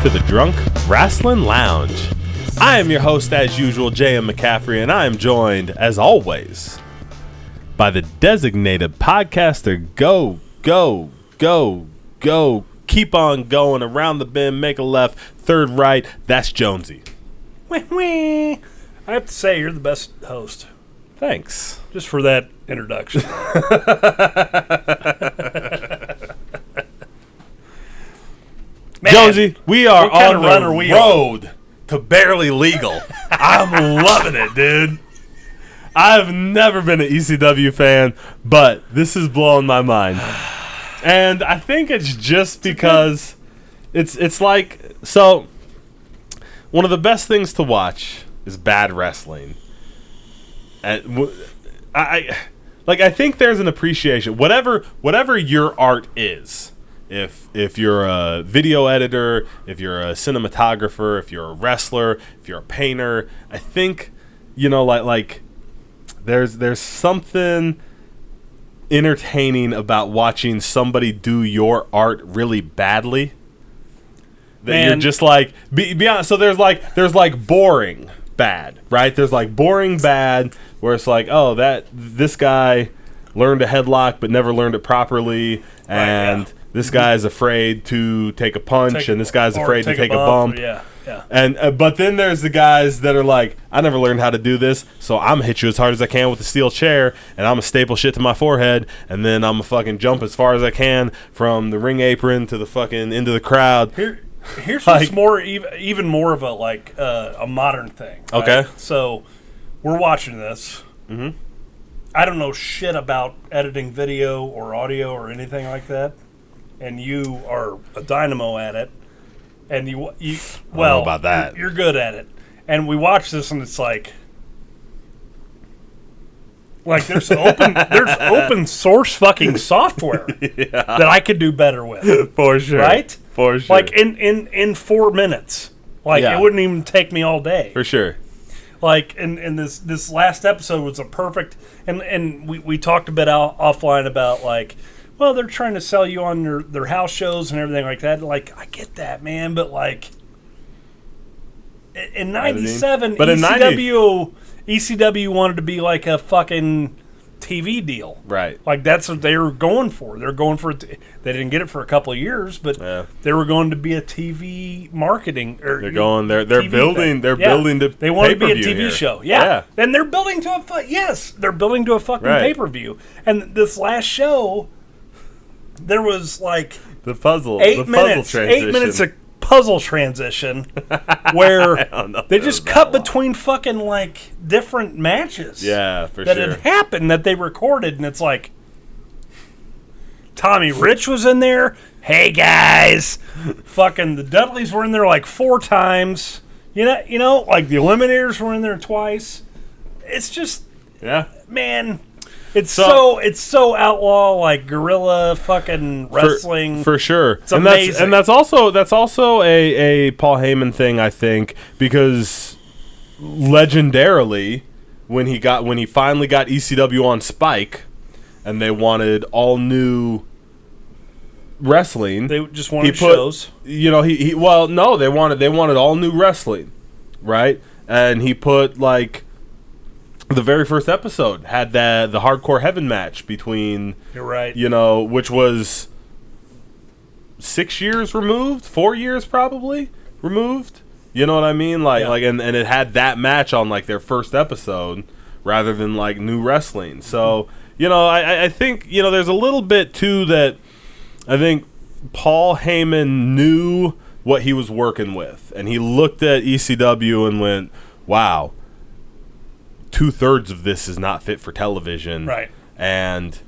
to the Drunk Rasslin Lounge. I am your host, as usual, J.M. McCaffrey, and I am joined, as always, by the designated podcaster. Go, go, go, go. Keep on going. Around the bend, make a left, third right. That's Jonesy. Wee, wee. I have to say, you're the best host. Thanks. Just for that introduction. Man, Jonesy, we are on the road to barely legal. I'm loving it, dude. I've never been an ECW fan, but this is blowing my mind. And I think it's just because it's like, so one of the best things to watch is bad wrestling. And I think there's an appreciation, whatever your art is. If you're a video editor, if you're a cinematographer, if you're a wrestler, if you're a painter, I think, like there's something entertaining about watching somebody do your art really badly. That you're just like, be honest. So there's like boring bad, right? There's like boring bad where it's like, oh, this guy learned a headlock but never learned it properly, and right, yeah. This guy is afraid to take a punch, and this guy's afraid to take a bump. Yeah. And but then there's the guys that are like, I never learned how to do this, so I'm gonna hit you as hard as I can with a steel chair, and I'm gonna staple shit to my forehead, and then I'm gonna fucking jump as far as I can from the ring apron to the fucking into the crowd. Here's what's more, even more of a modern thing. Right? Okay. So we're watching this. Mm-hmm. I don't know shit about editing video or audio or anything like that. And you are a dynamo at it, and you I don't know about that. You're good at it. And we watch this, and it's like there's open source fucking software that I could do better with. For sure, right? For sure. Like in 4 minutes, it wouldn't even take me all day. For sure. Like and this last episode was a perfect, and we talked a bit offline about like, well, they're trying to sell you on their house shows and everything like that. Like, I get that, man, but like in '97, ECW wanted to be like a fucking TV deal, right? Like that's what they were going for. They're going for it. They didn't get it for a couple of years, but they were going to be a TV marketing. They're building to. They want to be a TV show, yeah. And they're building to they're building to a fucking pay-per-view. And this last show, there was like the puzzle 8 minutes of puzzle transition where they just cut between fucking like different matches. Yeah, for that sure. That had happened that they recorded, and it's like Tommy Rich was in there. Hey guys, fucking the Dudleys were in there like 4 times. You know, like the Eliminators were in there twice. It's just, man. It's so outlaw, like guerrilla fucking wrestling for sure. It's amazing. And that's also a Paul Heyman thing, I think, because legendarily when he finally got ECW on Spike, and they wanted all new wrestling. They just wanted shows. They wanted all new wrestling, right? And he put like. The very first episode had the Hardcore Heaven match between, you're right, which was 6 years removed, 4 years probably removed. You know what I mean? And it had that match on like their first episode rather than like new wrestling. So, I think, there's a little bit too that I think Paul Heyman knew what he was working with, and he looked at ECW and went, wow. 2/3 of this is not fit for television, right? And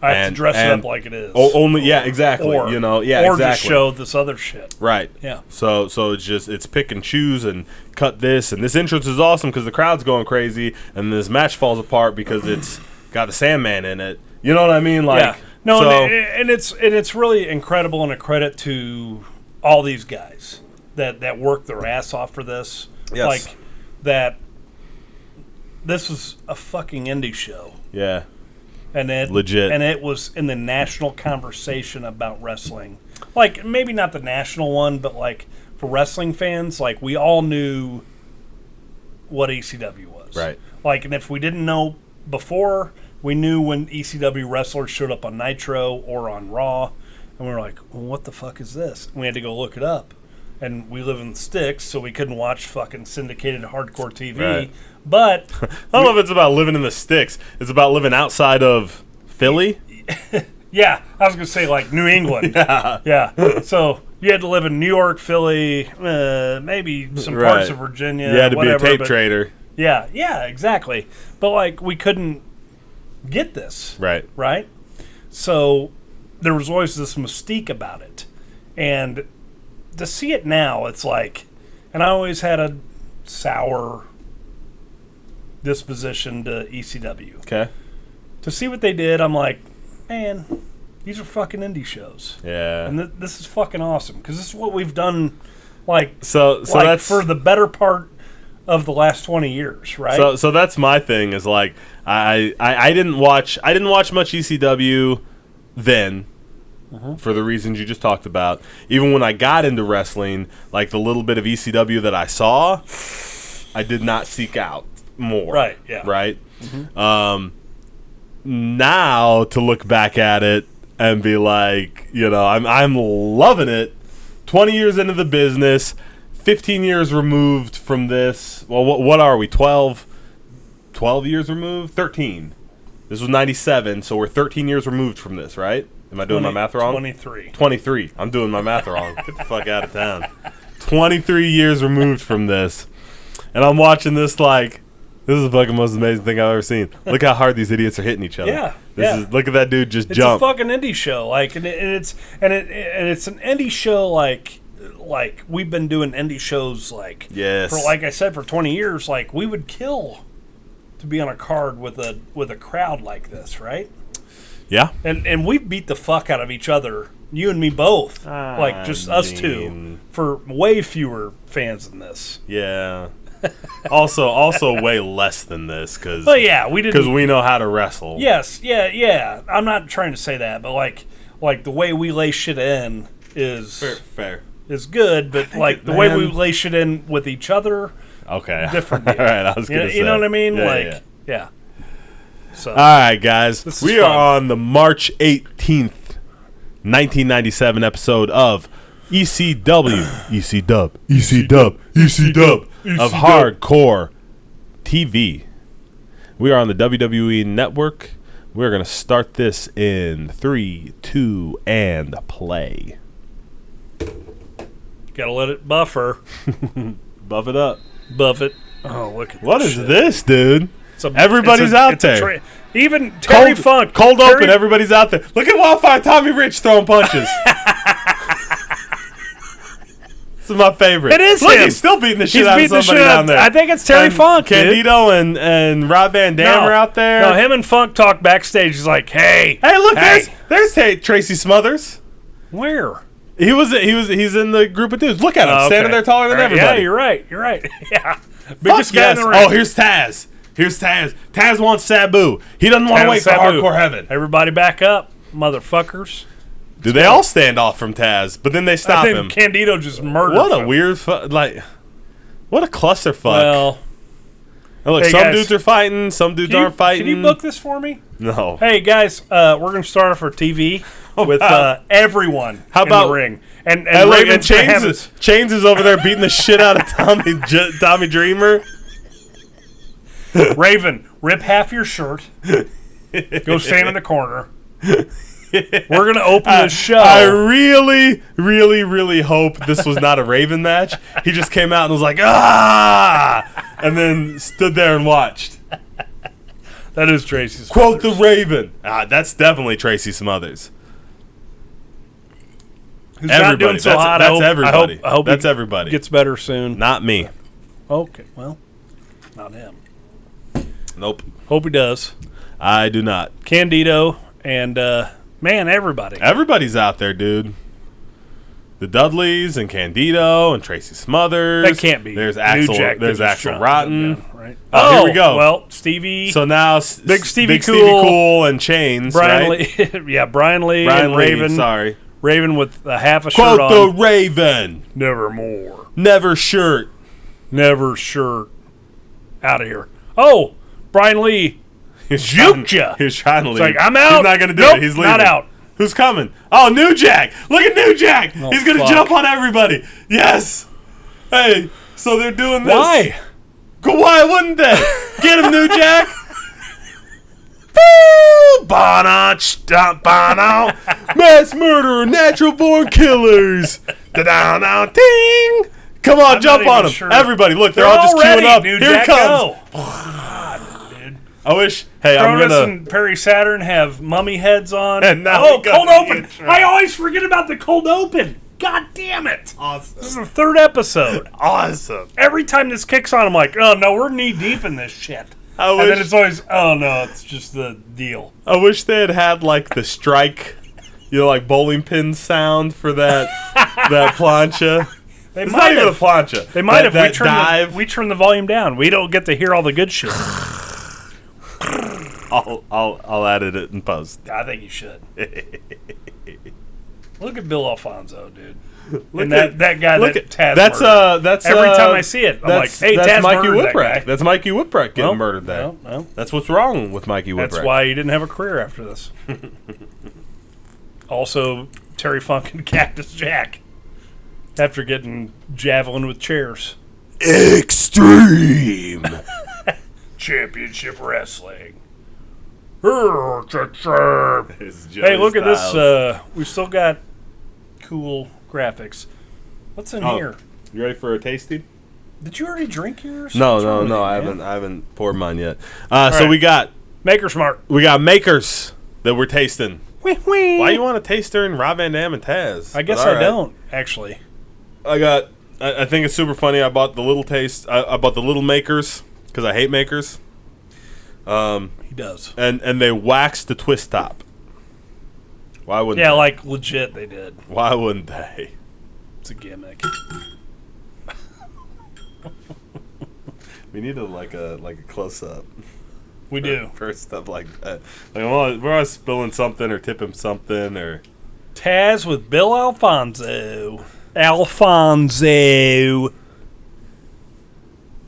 I have to dress it up like it is. Exactly. Or exactly. Just show this other shit, right? Yeah. So it's pick and choose and cut this, and this entrance is awesome because the crowd's going crazy, and this match falls apart because it's got the Sandman in it. You know what I mean? And it's really incredible and a credit to all these guys that worked their ass off for this. Yes. Like that. This was a fucking indie show. Yeah. And it was in the national conversation about wrestling. Like, maybe not the national one, but like for wrestling fans, like, we all knew what ECW was. Right. Like, and if we didn't know before, we knew when ECW wrestlers showed up on Nitro or on Raw, and we were like, well, what the fuck is this? And we had to go look it up. And we live in the sticks, so we couldn't watch fucking syndicated hardcore TV. Right. But I don't know if it's about living in the sticks. It's about living outside of Philly. Yeah, I was going to say, like, New England. Yeah. So you had to live in New York, Philly, maybe some parts of Virginia. You had to be a tape trader. Yeah, exactly. But, like, we couldn't get this. Right? So there was always this mystique about it. And to see it now, it's like, and I always had a sour disposition to ECW. Okay. To see what they did, I'm like, man, these are fucking indie shows. Yeah. And this is fucking awesome, because this is what we've done, like, so that's for the better part of the last 20 years, right? So that's my thing, is like, I didn't watch much ECW then. For the reasons you just talked about. Even when I got into wrestling, like the little bit of ECW that I saw, I did not seek out more. Right, yeah. Right? Now, to look back at it and be like, you know, I'm loving it. 20 years into the business, 15 years removed from this. Well, what are we, 12 years removed? 13. This was 97, so we're 13 years removed from this, right? Am I doing my math wrong? 23. I'm doing my math wrong. Get the fuck out of town. 23 years removed from this. And I'm watching this like, this is the fucking most amazing thing I've ever seen. Look how hard these idiots are hitting each other. Yeah. Look at that dude just jump. It's a fucking indie show. Like, and it's an indie show like we've been doing indie shows like, for, like I said, for 20 years. Like, we would kill to be on a card with a crowd like this, right? Yeah. And we've beat the fuck out of each other, you and me both, like just us two, for way fewer fans than this. Yeah. also way less than this, because we know how to wrestle. Yes, yeah. I'm not trying to say that, but like the way we lay shit in is fair. Is good, but like the way we lay shit in with each other, different. All right, I was gonna say, you know what I mean? Yeah. So, all right, guys, we are on the March 18th, 1997 episode of ECW, ECW of Hardcore TV. We are on the WWE Network. We're going to start this in 3, 2, and play. Gotta let it buffer. Buff it up. Buff it. Oh, look at what is shit. This, dude? Everybody's out there. Even Terry Funk. Cold open, everybody's out there. Look at Wildfire Tommy Rich throwing punches. This is my favorite. It is Look, him. He's still beating the shit out of somebody down there. I think it's Terry Funk, Candido and Rob Van Dam are out there. No, him and Funk talk backstage. He's like, hey, look, there's Tracy Smothers. Where? He's in the group of dudes. Look at him, standing there taller than everybody. Yeah, you're right. Yeah. Biggest guy in the ring. Oh, here's Taz. Taz wants Sabu. He doesn't want to wait for Hardcore Heaven. Everybody back up, motherfuckers. Do they all stand off from Taz? But then they stop him. Candido just murdered What him. A weird, what a clusterfuck. Well, look, some dudes are fighting, some dudes aren't fighting. Can you book this for me? No. Hey, guys, we're going to start off our TV with everyone in the ring. And look, Chains is over there beating the shit out of Tommy Dreamer. Raven, rip half your shirt. Go stand in the corner. We're going to open the show. I really, really, really hope this was not a Raven match. He just came out and was like, ah! And then stood there and watched. That is Tracy Smothers. Quote the Raven. That's definitely Tracy Smothers. Who's not doing so hot. That's everybody. I hope that's everybody. Gets better soon. Not me. Okay, well, not him. Nope. Hope he does. I do not. Candido and, man, everybody. Everybody's out there, dude. The Dudleys and Candido and Tracy Smothers. That can't be. There's Axel Rotten. Down, right? Here we go. Well, Stevie. So now Big Stevie Cool and Chains. Brian right? Lee. Yeah, Brian Lee and Raven. Sorry. Raven with a half a shirt on. Quote the Raven. Nevermore. Never shirt. Never shirt. Out of here. Oh, Brian Lee. Juked ya. He's trying to leave. It's like, I'm out. He's not going to do nope, it. He's leaving. Not out. Who's coming? Oh, New Jack. Look at New Jack. Oh, he's going to jump on everybody. Yes. Hey, so they're doing this. Why? Why wouldn't they? Get him, New Jack. Mass murderer, natural born killers. Ting. Come on, jump on him. Sure. Everybody, look, they're all just queuing up. Here it comes. God, dude. I wish. Hey, Cronus I'm gonna. and Perry Saturn have mummy heads on. And now cold open. I always forget about the cold open. God damn it. Awesome. This is the third episode. Awesome. Every time this kicks on, I'm like, oh no, we're knee deep in this shit. And then it's always, oh no, it's just the deal. I wish they had like the strike, like bowling pin sound for that that plancha. It's not even a plancha. They might have. We turned the volume down. We don't get to hear all the good shit. I'll edit it in post. I think you should. Look at Bill Alfonso, dude. That guy that Taz murdered. That's every time I see it, I'm like, hey, that's Taz Mikey murdered Whipwreck. that guy. That's Mikey Whipwreck getting murdered there. No. That's what's wrong with Mikey Whipwreck. That's why he didn't have a career after this. Also, Terry Funk and Cactus Jack after getting javelin with chairs. Extreme Championship Wrestling. Hey, look at this. We've still got cool graphics. What's in here? You ready for a tasting? Did you already drink yours? No. I haven't poured mine yet. So we got Maker's Mark. We got makers that we're tasting. Wee, wee. Why you want to taste during Rob Van Dam and Taz? I guess I don't actually. I think it's super funny. I bought the little taste. I bought the little makers because I hate makers. He does. And they waxed the twist top. Why wouldn't they? Yeah, like legit they did. Why wouldn't they? It's a gimmick. We need like a close up. We do. For stuff like that. Like, we're always spilling something or tipping something or Taz with Bill Alfonso. Alfonso.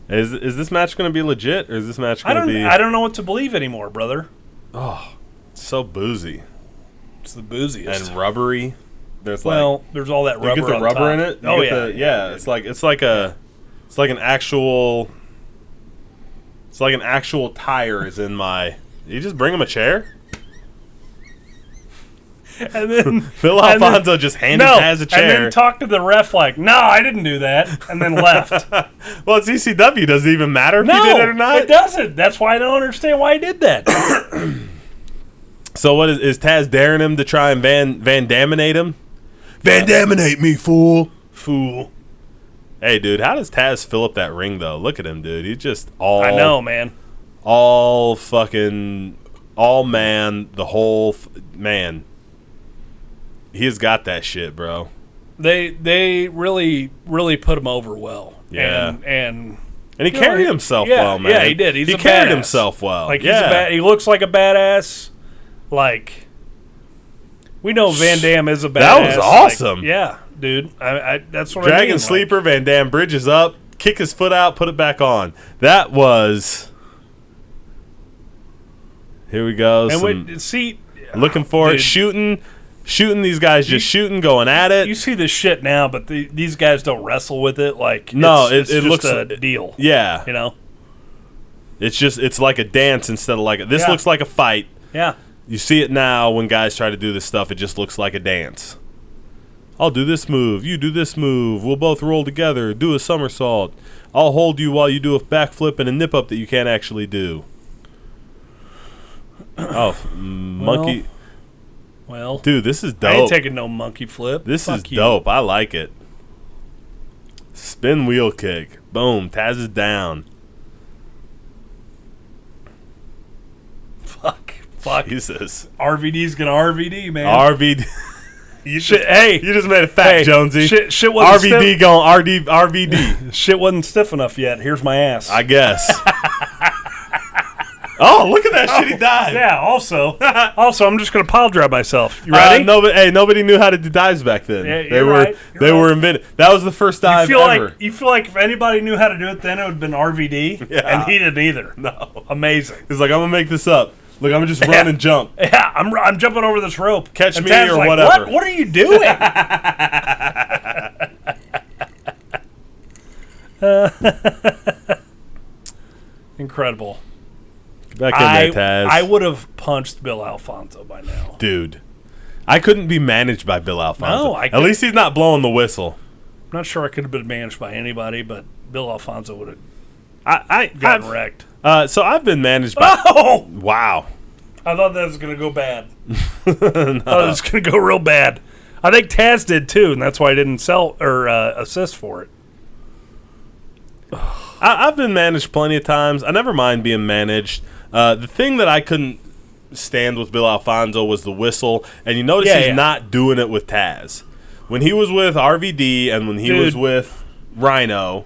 Is this match going to be legit, or is this match going to be... I don't know what to believe anymore, brother. Oh, it's so boozy. It's the booziest. And rubbery. There's all that rubber. You get the rubber top. in it? Yeah. It's like an actual... It's like an actual tire is in my... You just bring him a chair? And then Bill Alfonso just handed Taz a chair. And then talked to the ref like, no, I didn't do that. And then left. Well, it's ECW. Does it even matter if he did it or not? It doesn't. That's why I don't understand why he did that. So what is Taz daring him to try and Van Daminate him? Van Daminate me, fool. Fool. Hey, dude, how does Taz fill up that ring, though? Look at him, dude. He's just all... I know, man. All fucking... All man. The whole... man. He's got that shit, bro. They really put him over well. Yeah. And he carried himself well, man. Yeah, he did. He carried himself well. Like, he looks like a badass. Like, we know Van Dam is a badass. That was awesome. Like, yeah, dude. That's what Dragon Sleeper, Van Dam bridges up, kick his foot out, put it back on. That was... Here we go. And looking for it. Shooting these guys, shooting, going at it. You see this shit now, but these guys don't wrestle with it. Like, no, it looks a deal. Yeah, you know, it's like a dance instead of like this. Looks like a fight. Yeah, you see it now when guys try to do this stuff. It just looks like a dance. I'll do this move. You do this move. We'll both roll together. Do a somersault. I'll hold you while you do a backflip and a nip up that you can't actually do. Oh, monkey. Well, dude, this is dope. I ain't taking no monkey flip. This is dope. I like it. Spin wheel kick. Boom. Taz is down. Fuck. Jesus. RVD's gonna RVD, man. RVD. You just made a fact, Jonesy. Shit RVD going RVD. Shit wasn't stiff enough yet. Here's my ass. I guess. Oh, look at that shit! He died. Yeah. Also, I'm just gonna pile drive myself. You ready? Nobody knew how to do dives back then. Yeah, they were invented. That was the first dive ever. You feel like if anybody knew how to do it, then it would have been RVD, and he didn't either. No, amazing. He's like, I'm gonna make this up. Look, I'm gonna just run and jump. Yeah, I'm jumping over this rope. Catch me or whatever. What are you doing? Incredible. Back in there, Taz. I would have punched Bill Alfonso by now. Dude. I couldn't be managed by Bill Alfonso. No, at least he's not blowing the whistle. I'm not sure I could have been managed by anybody, but Bill Alfonso would have gotten wrecked. So I've been managed by... Oh! Wow. I thought that was going to go bad. No. I thought it was going to go real bad. I think Taz did too, and that's why I didn't sell or assist for it. I've been managed plenty of times. I never mind being managed. The thing that I couldn't stand with Bill Alfonso was the whistle, and you notice he's not doing it with Taz. When he was with RVD and when he was with Rhino,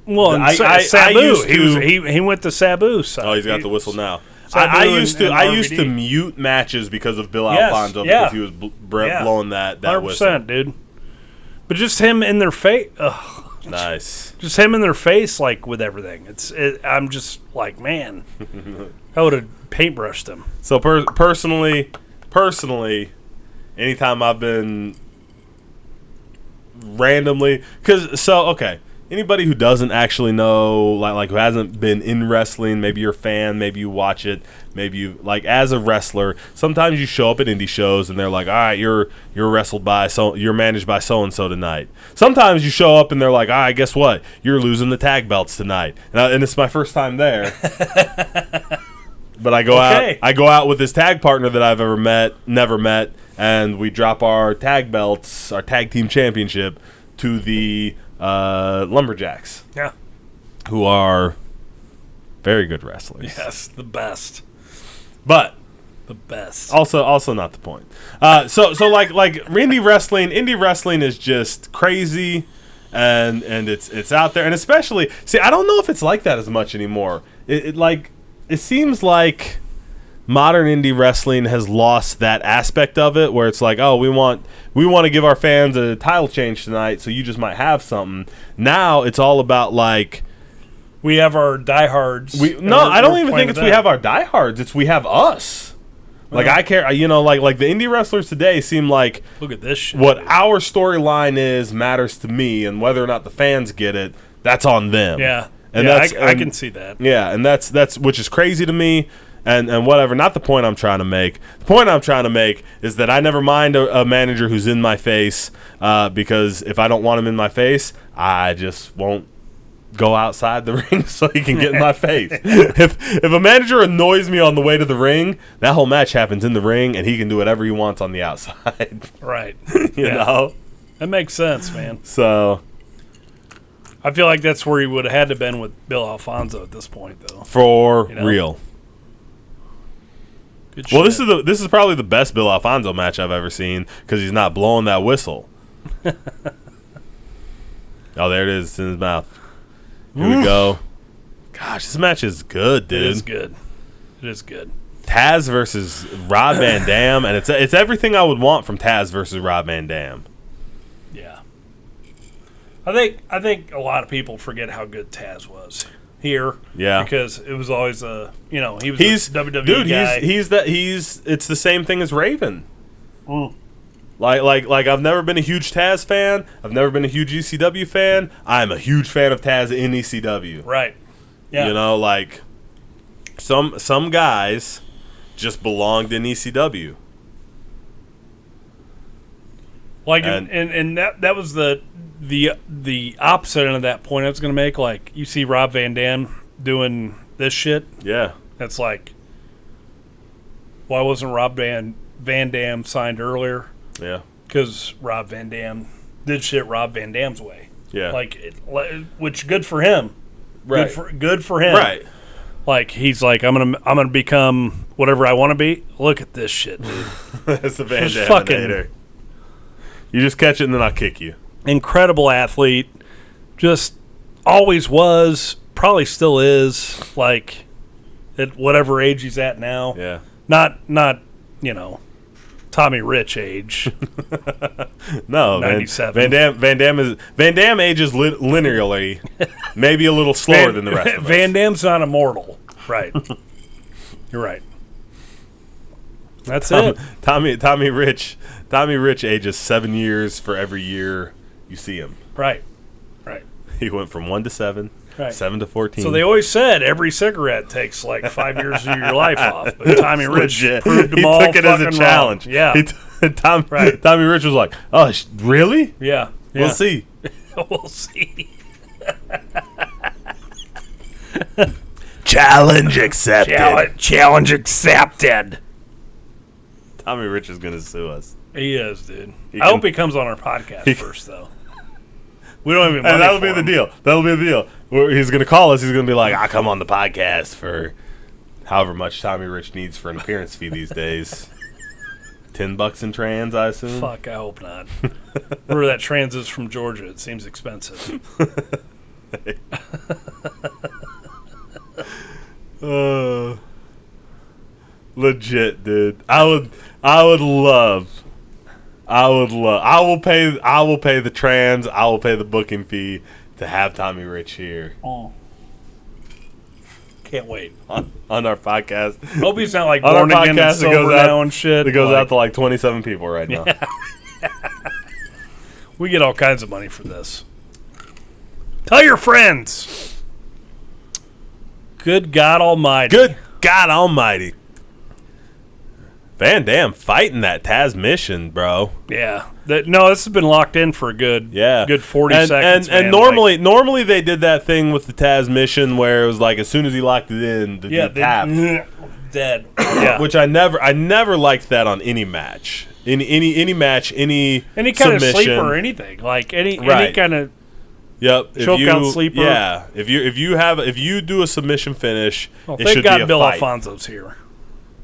Sabu, he went to Sabu. So he's got the whistle now. I used to mute matches because of Bill Alfonso because he was blowing that 100%, whistle, dude. But just him in their face. Nice. Just him in their face, like with everything. I'm just like, man, I would have paintbrushed him. So personally, anytime I've been randomly, anybody who doesn't actually know, like who hasn't been in wrestling, maybe you're a fan, maybe you watch it, maybe you as a wrestler. Sometimes you show up at indie shows and they're like, all right, you're managed by so and so tonight. Sometimes you show up and they're like, all right, guess what? You're losing the tag belts tonight, and it's my first time there. But I go out with this tag partner that I've never met, and we drop our tag belts, our tag team championship, to the Lumberjacks. Yeah. Who are very good wrestlers. Yes, the best. But the best. Also not the point. So like indie wrestling is just crazy, and it's out there, and especially I don't know if it's like that as much anymore. It seems like modern indie wrestling has lost that aspect of it, where it's like, oh, we want to give our fans a title change tonight, so you just might have something. Now it's all about like we have our diehards. I don't even think it's we have our diehards. It's we have us. Like I care, like the indie wrestlers today seem like, look at this shit. What our storyline is matters to me, and whether or not the fans get it, that's on them. Yeah, and I can see that. Yeah, and that's which is crazy to me. And whatever, not the point I'm trying to make. The point I'm trying to make is that I never mind a manager who's in my face, because if I don't want him in my face, I just won't go outside the ring so he can get in my face. If a manager annoys me on the way to the ring, that whole match happens in the ring, and he can do whatever he wants on the outside. Right. you know? That makes sense, man. So I feel like that's where he would have had to been with Bill Alfonso at this point, though. For real. Good well, shit. this is probably the best Bill Alfonso match I've ever seen, because he's not blowing that whistle. Oh, there it is. It's in his mouth. Here we go. Gosh, this match is good, dude. It is good. Taz versus Rob Van Dam, and it's everything I would want from Taz versus Rob Van Dam. Yeah. I think a lot of people forget how good Taz was here. Yeah. Because it was always he was a WWE dude, guy. It's the same thing as Raven. Like I've never been a huge Taz fan. I've never been a huge ECW fan. I'm a huge fan of Taz in ECW. Right. Yeah. Like some guys just belonged in ECW. Like and that was the opposite end of that point I was going to make. Like, you see Rob Van Dam doing this shit. Yeah. That's like, why wasn't Rob Van Dam signed earlier? Yeah. Because Rob Van Dam did shit Rob Van Dam's way. Yeah. Which good for him. Right. Good for him. Right. Like, he's like, I'm gonna become whatever I want to be. Look at this shit, dude. That's the Van Dam. You just catch it and then I'll kick you. Incredible athlete. Just always was. Probably still is. Like, at whatever age he's at now. Yeah. Not Tommy Rich age. No, 97. Van Damme ages linearly, maybe a little slower than the rest of us. Van Damme's not immortal. Right. You're right. That's it. Tommy Rich ages 7 years for every year you see him. Right. He went from 1 to 7, right. 7 to 14. So they always said every cigarette takes like 5 years of your life off. But Tommy Rich proved them all. He took it as a challenge. Wrong. Yeah. Tommy Rich was like, "Oh, really? Yeah. We'll see. We'll see." Challenge accepted. Challenge accepted. Tommy Rich is going to sue us. He is, dude. I hope he comes on our podcast first, though. We don't even. That'll be the deal. He's going to call us. He's going to be like, "I'll come on the podcast for however much Tommy Rich needs for an appearance fee these days." $10 in trans, I assume. Fuck, I hope not. Remember that trans is from Georgia. It seems expensive. Legit, dude. I will pay the trans, I will pay the booking fee to have Tommy Rich here. Oh. Can't wait. On our podcast. Hope he's not like born again and sober now and shit. It goes out to like 27 people right now. We get all kinds of money for this. Tell your friends. Good God Almighty. Good God Almighty. Van Damme fighting that Taz mission, bro. Yeah. This has been locked in for a good 40 seconds. And normally they did that thing with the Taz mission where it was like as soon as he locked it in, the tap. Dead. Yeah. Which I never liked that on any match. Any match, any kind submission. of sleeper or anything. Like any kind of choke out sleeper. Yeah. If you do a submission finish, it thank should God be a Bill fight. Alfonso's here.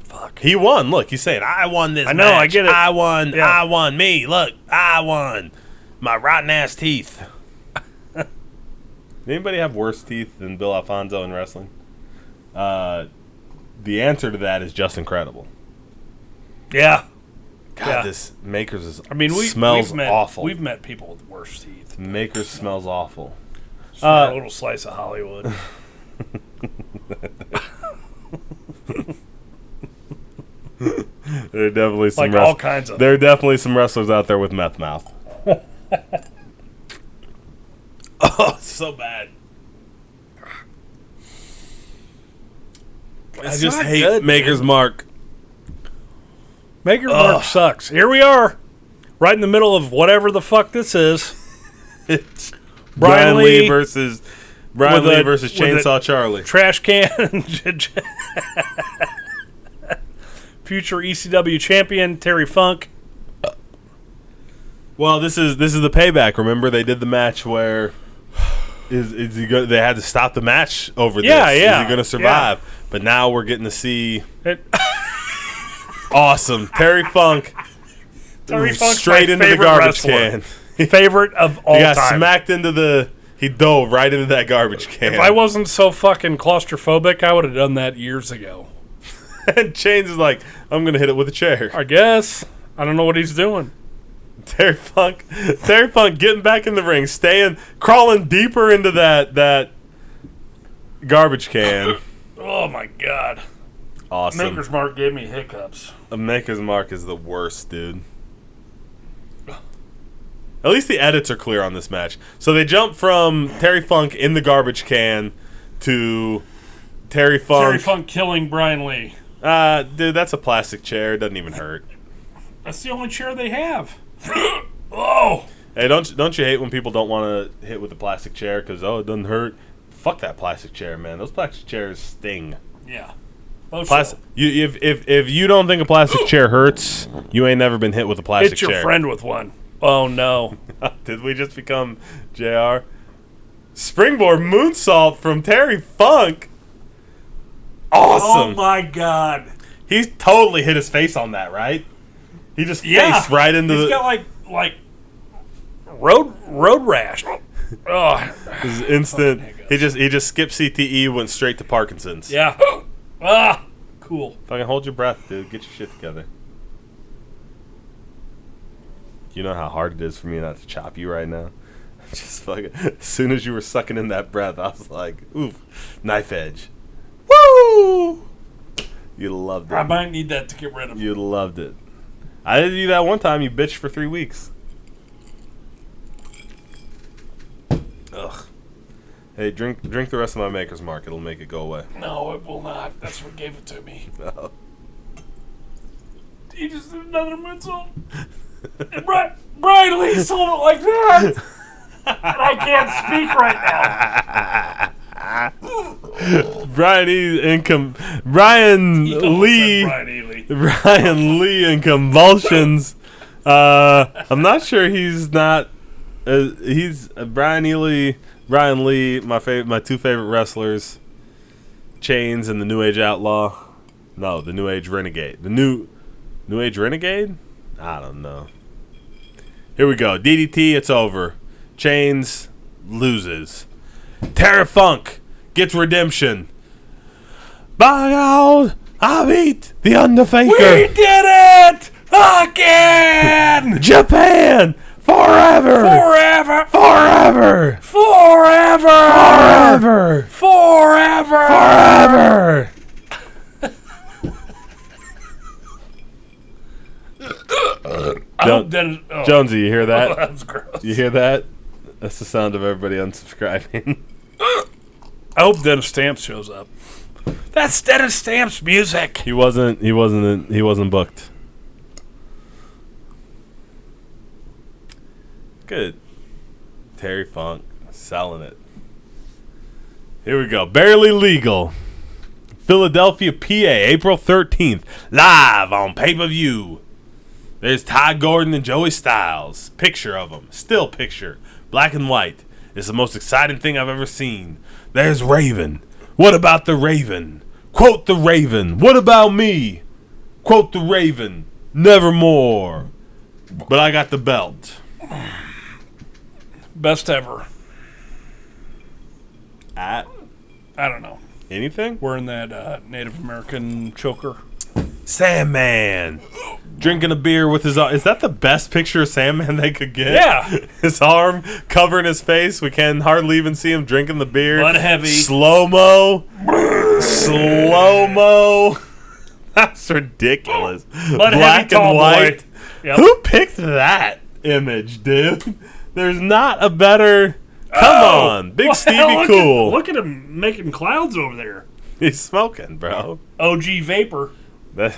Fuck. He won. Look, he's saying, "I won this match. I get it. I won. Yeah. I won. Me. Look, I won. My rotten ass teeth." Anybody have worse teeth than Bill Alfonso in wrestling? The answer to that is just incredible. Yeah. God, this Makers is. Smells awful. We've met people with worse teeth. Makers smells awful. A little slice of Hollywood. There are definitely some all kinds of. There are definitely some wrestlers out there with meth mouth. Oh, so bad. I just hate Maker's Mark. Maker's Mark sucks. Here we are, right in the middle of whatever the fuck this is. It's Brian Lee versus Chainsaw Charlie. Trash can. Future ECW champion Terry Funk. Well, this is the payback. Remember, they did the match where they had to stop the match over this. Yeah. Is he going to survive? Yeah. But now we're getting to see awesome Terry Funk. Terry Funk's straight into the garbage can. Favorite of all time. He got smacked into he dove right into that garbage can. If I wasn't so fucking claustrophobic, I would have done that years ago. And Chains is like, "I'm going to hit it with a chair." I guess. I don't know what he's doing. Terry Funk getting back in the ring, crawling deeper into that garbage can. Oh my God. Awesome. Maker's Mark gave me hiccups. A Maker's Mark is the worst, dude. At least the edits are clear on this match. So they jump from Terry Funk in the garbage can to Terry Funk killing Brian Lee. Dude, that's a plastic chair. It doesn't even hurt. That's the only chair they have. Oh. Hey, don't you hate when people don't want to hit with a plastic chair because it doesn't hurt? Fuck that plastic chair, man. Those plastic chairs sting. Yeah. If you don't think a plastic chair hurts, you ain't never been hit with a plastic chair. Hit your friend with one. Oh no. Did we just become JR? Springboard moonsault from Terry Funk. Awesome. Oh my God. He's totally hit his face on that, right? He just faced right into He's got like road rash. Oh, this is instant. He just skipped CTE, went straight to Parkinson's. Yeah. Ah, cool. Fucking hold your breath, dude. Get your shit together. You know how hard it is for me not to chop you right now? Just fucking. As soon as you were sucking in that breath, I was like, oof, knife edge. Woo! You loved it. I might need that to get rid of. You loved it. I did you that one time. You bitched for 3 weeks. Ugh. Hey, drink the rest of my Maker's Mark. It'll make it go away. No, it will not. That's what gave it to me. No. He just did another midsole. And Brian Lee sold it like that. And I can't speak right now. Brian Lee in convulsions. I'm not sure he's not. He's Brian Lee, my two favorite wrestlers, Chains and the New Age Outlaw. No, the New Age Renegade. The New Age Renegade? I don't know. Here we go. DDT, it's over. Chains loses. Terra Funk gets redemption. By God, I beat the Undertaker. We did it again. Japan forever. Forever. Forever. Forever. Forever. Forever. Forever. Jonesy, you hear that? Oh, that was gross. You hear that? That's the sound of everybody unsubscribing. I hope Dennis Stamps shows up. That's Dennis Stamps music. He wasn't booked. Good. Terry Funk selling it. Here we go. Barely Legal. Philadelphia, PA, April 13th. Live on pay-per-view. There's Ty Gordon and Joey Styles. Picture of them. Still picture. Black and white. It's the most exciting thing I've ever seen. There's Raven. What about the Raven? Quote the Raven. What about me? Quote the Raven. Nevermore. But I got the belt. Best ever. At? I don't know. Anything? Wearing that Native American choker. Sandman. Drinking a beer with his arm. Is that the best picture of Sandman they could get? Yeah. His arm covering his face. We can hardly even see him drinking the beer. Blood heavy. Slow-mo. Slow-mo. That's ridiculous. Blood Black heavy, and white. Yep. Who picked that image, dude? There's not a better... Come on. Big Stevie Cool. Look at him making clouds over there. He's smoking, bro. OG Vapor. Get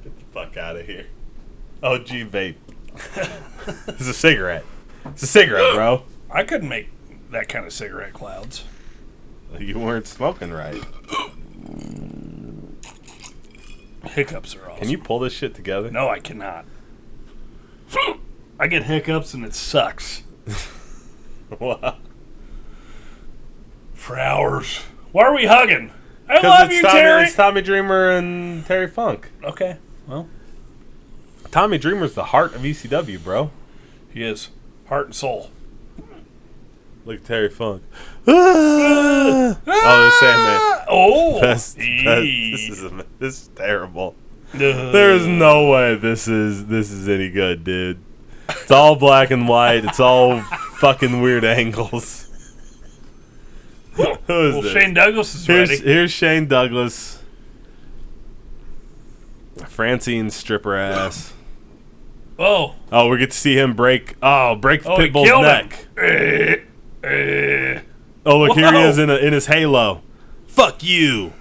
the fuck out of here. OG Vape. It's a cigarette. It's a cigarette, bro. I couldn't make that kind of cigarette clouds. You weren't smoking right. Hiccups are awesome. Can you pull this shit together? No, I cannot. I get hiccups and it sucks. What? For hours. Why are we hugging? I love you, Terry. It's Tommy Dreamer and Terry Funk. Okay, well. Tommy Dreamer's the heart of ECW, bro. He is. Heart and soul. Look at Terry Funk. Oh, the Sandman. Oh. This is terrible. There is no way this is any good, dude. It's all black and white. It's all fucking weird angles. Who is this? Shane Douglas is ready. Here's Shane Douglas. Francine's stripper ass. Oh, we get to see him break Pitbull's neck. Oh, look, here he is in his halo. Fuck you.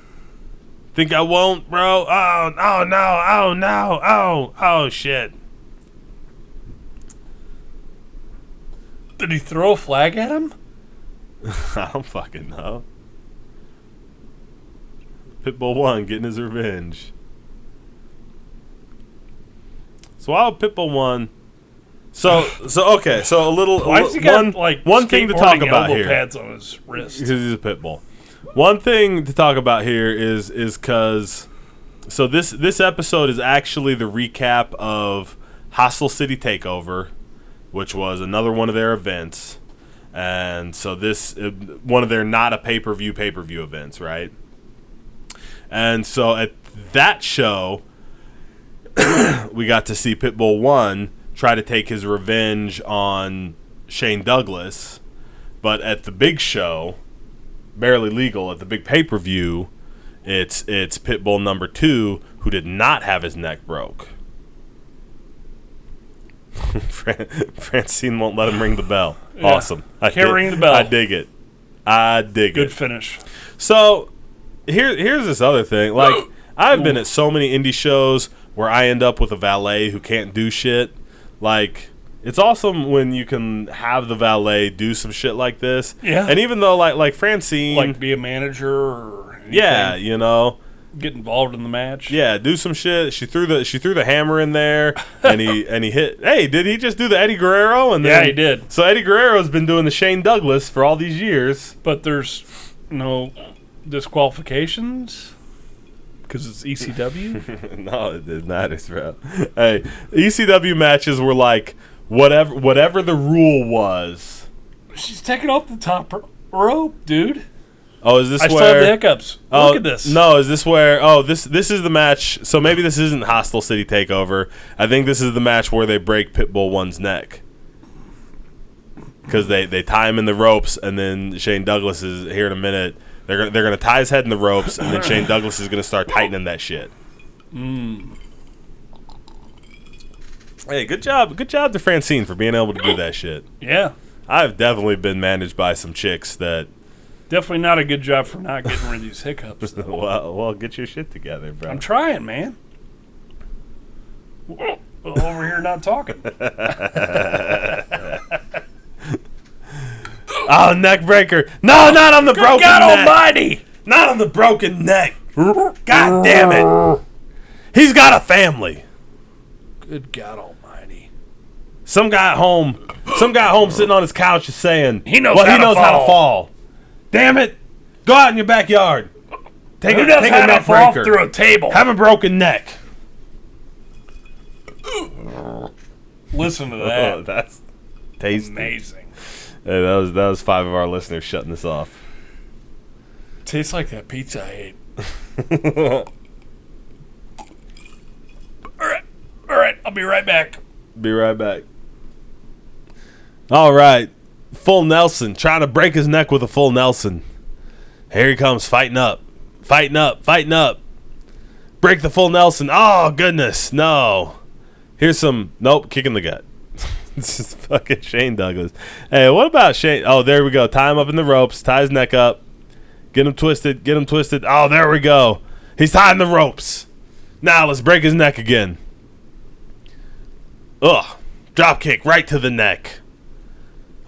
Think I won't, bro? Oh no. Oh shit. Did he throw a flag at him? I don't fucking know. Pitbull 1 getting his revenge. So while Pitbull 1, so a little Why's he got one thing to talk about here. Pads on his wrist because he's a Pitbull. One thing to talk about here is because this episode is actually the recap of Hostile City Takeover, which was another one of their events. And so this one of their not a pay-per-view events, right? And so at that show, we got to see Pitbull 1 try to take his revenge on Shane Douglas. But at the big show, Barely Legal, at the big pay-per-view, it's Pitbull number 2 who did not have his neck broke. Francine won't let him ring the bell. Yeah. Awesome. Can't ring the bell. I dig it. Good finish. So here's this other thing. Like, I've been at so many indie shows where I end up with a valet who can't do shit. Like, it's awesome when you can have the valet do some shit like this. Yeah. And even though like Francine, like be a manager or anything, yeah, you know, get involved in the match. Yeah, do some shit. She threw the hammer in there, and he hit. Hey, did he just do the Eddie Guerrero? And then, yeah, he did. So Eddie Guerrero's been doing the Shane Douglas for all these years, but there's no disqualifications. Because it's ECW? No, it matters, bro. Hey, ECW matches were like whatever the rule was. She's taking off the top rope, dude. Oh, is this I where... I saw the hiccups. Look at this. No, is this where... Oh, this is the match. So maybe this isn't Hostile City Takeover. I think this is the match where they break Pitbull 1's neck. Because they tie him in the ropes, and then Shane Douglas is here in a minute... They're gonna tie his head in the ropes, and then Shane Douglas is gonna start tightening that shit. Hey, good job to Francine for being able to do that shit. Yeah, I've definitely been managed by some chicks that. Definitely not a good job for not getting rid of these hiccups. well, get your shit together, bro. I'm trying, man. Over here, not talking. Oh, neck breaker. No, not on the broken God neck. Almighty. Not on the broken neck. God damn it. He's got a family. Good God Almighty. Some guy at home sitting on his couch is saying, he knows how to fall. Damn it. Go out in your backyard. Take a neck breaker. Through a table. Have a broken neck. Listen to that. Oh, that's tasty. Amazing. Hey, that was 5 of our listeners shutting this off. Tastes like that pizza I ate. All right, I'll be right back. Be right back. All right, full Nelson trying to break his neck with a full Nelson. Here he comes, fighting up. Break the full Nelson. Oh goodness, no. Here's some kick in the gut. This is fucking Shane Douglas. Hey, what about Shane? Oh, there we go. Tie him up in the ropes. Tie his neck up. Get him twisted. Oh, there we go. He's tying the ropes. Now let's break his neck again. Ugh. Drop kick right to the neck.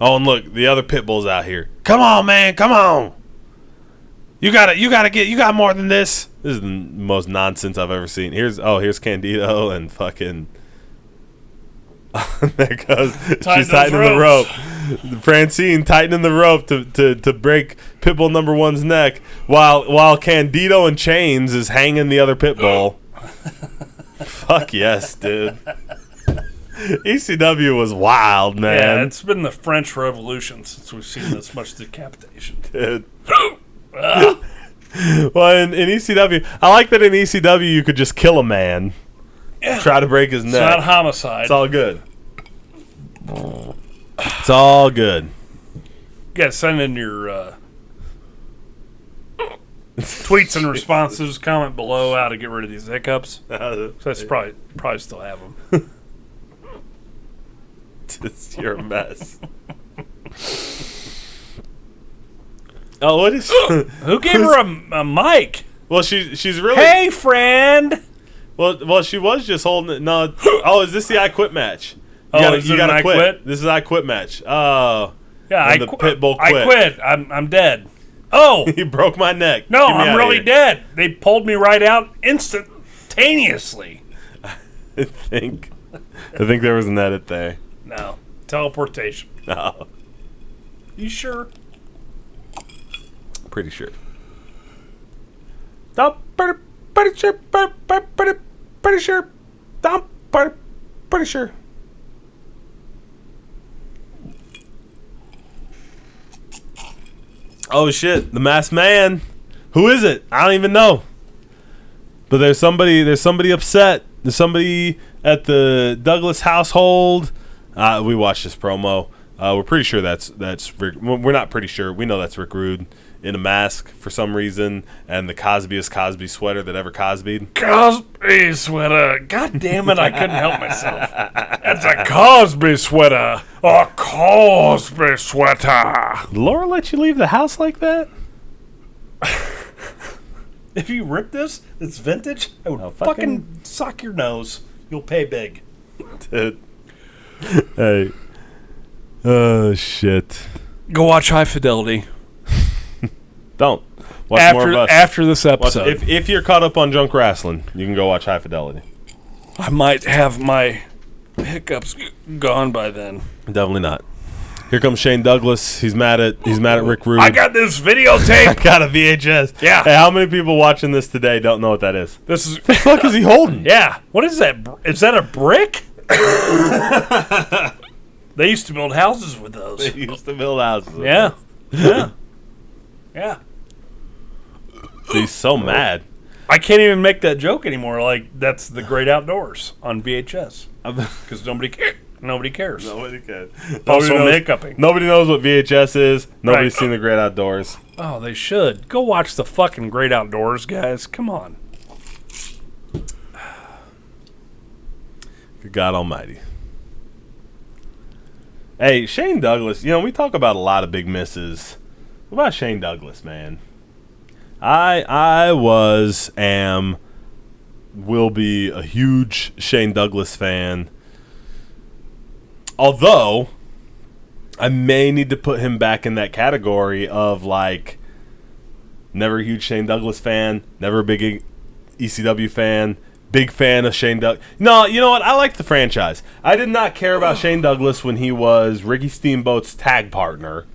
Oh, and look, the other pit bull's out here. Come on, man. Come on. You got more than this. This is the most nonsense I've ever seen. Here's Candido and fucking... there goes. She's tightening the rope. Francine tightening the rope to break Pitbull number 1's neck while Candido in chains is hanging the other Pitbull. Fuck yes, dude. ECW was wild, man. Yeah, it's been the French Revolution since we've seen this much decapitation. Dude. Well, in ECW, I like that in ECW you could just kill a man. Yeah. Try to break his neck. It's not homicide. It's all good. It's all good. You got to send in your tweets and responses. Comment below how to get rid of these hiccups. So that's probably still have them. You're a mess. Oh, what is? Who gave her a mic? Well, she's really. Hey, friend. Well, she was just holding it. No. Oh, is this the I Quit match? You gotta quit. This is I Quit match. Oh. Yeah, the Pitbull quit. I quit. I'm dead. Oh. He broke my neck. No, I'm really dead. They pulled me right out instantaneously. I think there was an edit there. No. Teleportation. No. You sure? Pretty sure. Pretty sure. Oh shit! The Masked Man. Who is it? I don't even know. But there's somebody upset. There's somebody at the Douglas household. We watched this promo. We're pretty sure that's Rick. We're not pretty sure. We know that's Rick Rude in a mask for some reason, and the Cosbyest Cosby sweater that ever Cosby'd. Cosby sweater. God damn it, I couldn't help myself. That's a Cosby sweater. A Cosby sweater. Laura let you leave the house like that? If you rip this, it's vintage, I would fucking suck your nose. You'll pay big. Dude. Hey. Oh, shit. Go watch High Fidelity. Don't. Watch more of us. After this episode. If you're caught up on Junk Rasslin, you can go watch High Fidelity. I might have my hiccups gone by then. Definitely not. Here comes Shane Douglas. He's mad at Rick Rude. I got this videotape. I got a VHS. Yeah. Hey, how many people watching this today don't know what that is? This is the fuck is he holding? Yeah. What is that? Is that a brick? They used to build houses with those. They used to build houses with those. Yeah. Yeah. He's so mad. I can't even make that joke anymore. Like, that's the great outdoors on VHS. Because nobody cares. Nobody cares. Nobody cares. Also make-upping. Nobody knows what VHS is. Nobody's seen the Great Outdoors. Oh, they should. Go watch the fucking Great Outdoors, guys. Come on. Good God Almighty. Hey, Shane Douglas, we talk about a lot of big misses. What about Shane Douglas, man? I will be a huge Shane Douglas fan. Although, I may need to put him back in that category of, like, never a huge Shane Douglas fan, never a big ECW fan, big fan of Shane Douglas. No, you know what? I like the franchise. I did not care about Shane Douglas when he was Ricky Steamboat's tag partner,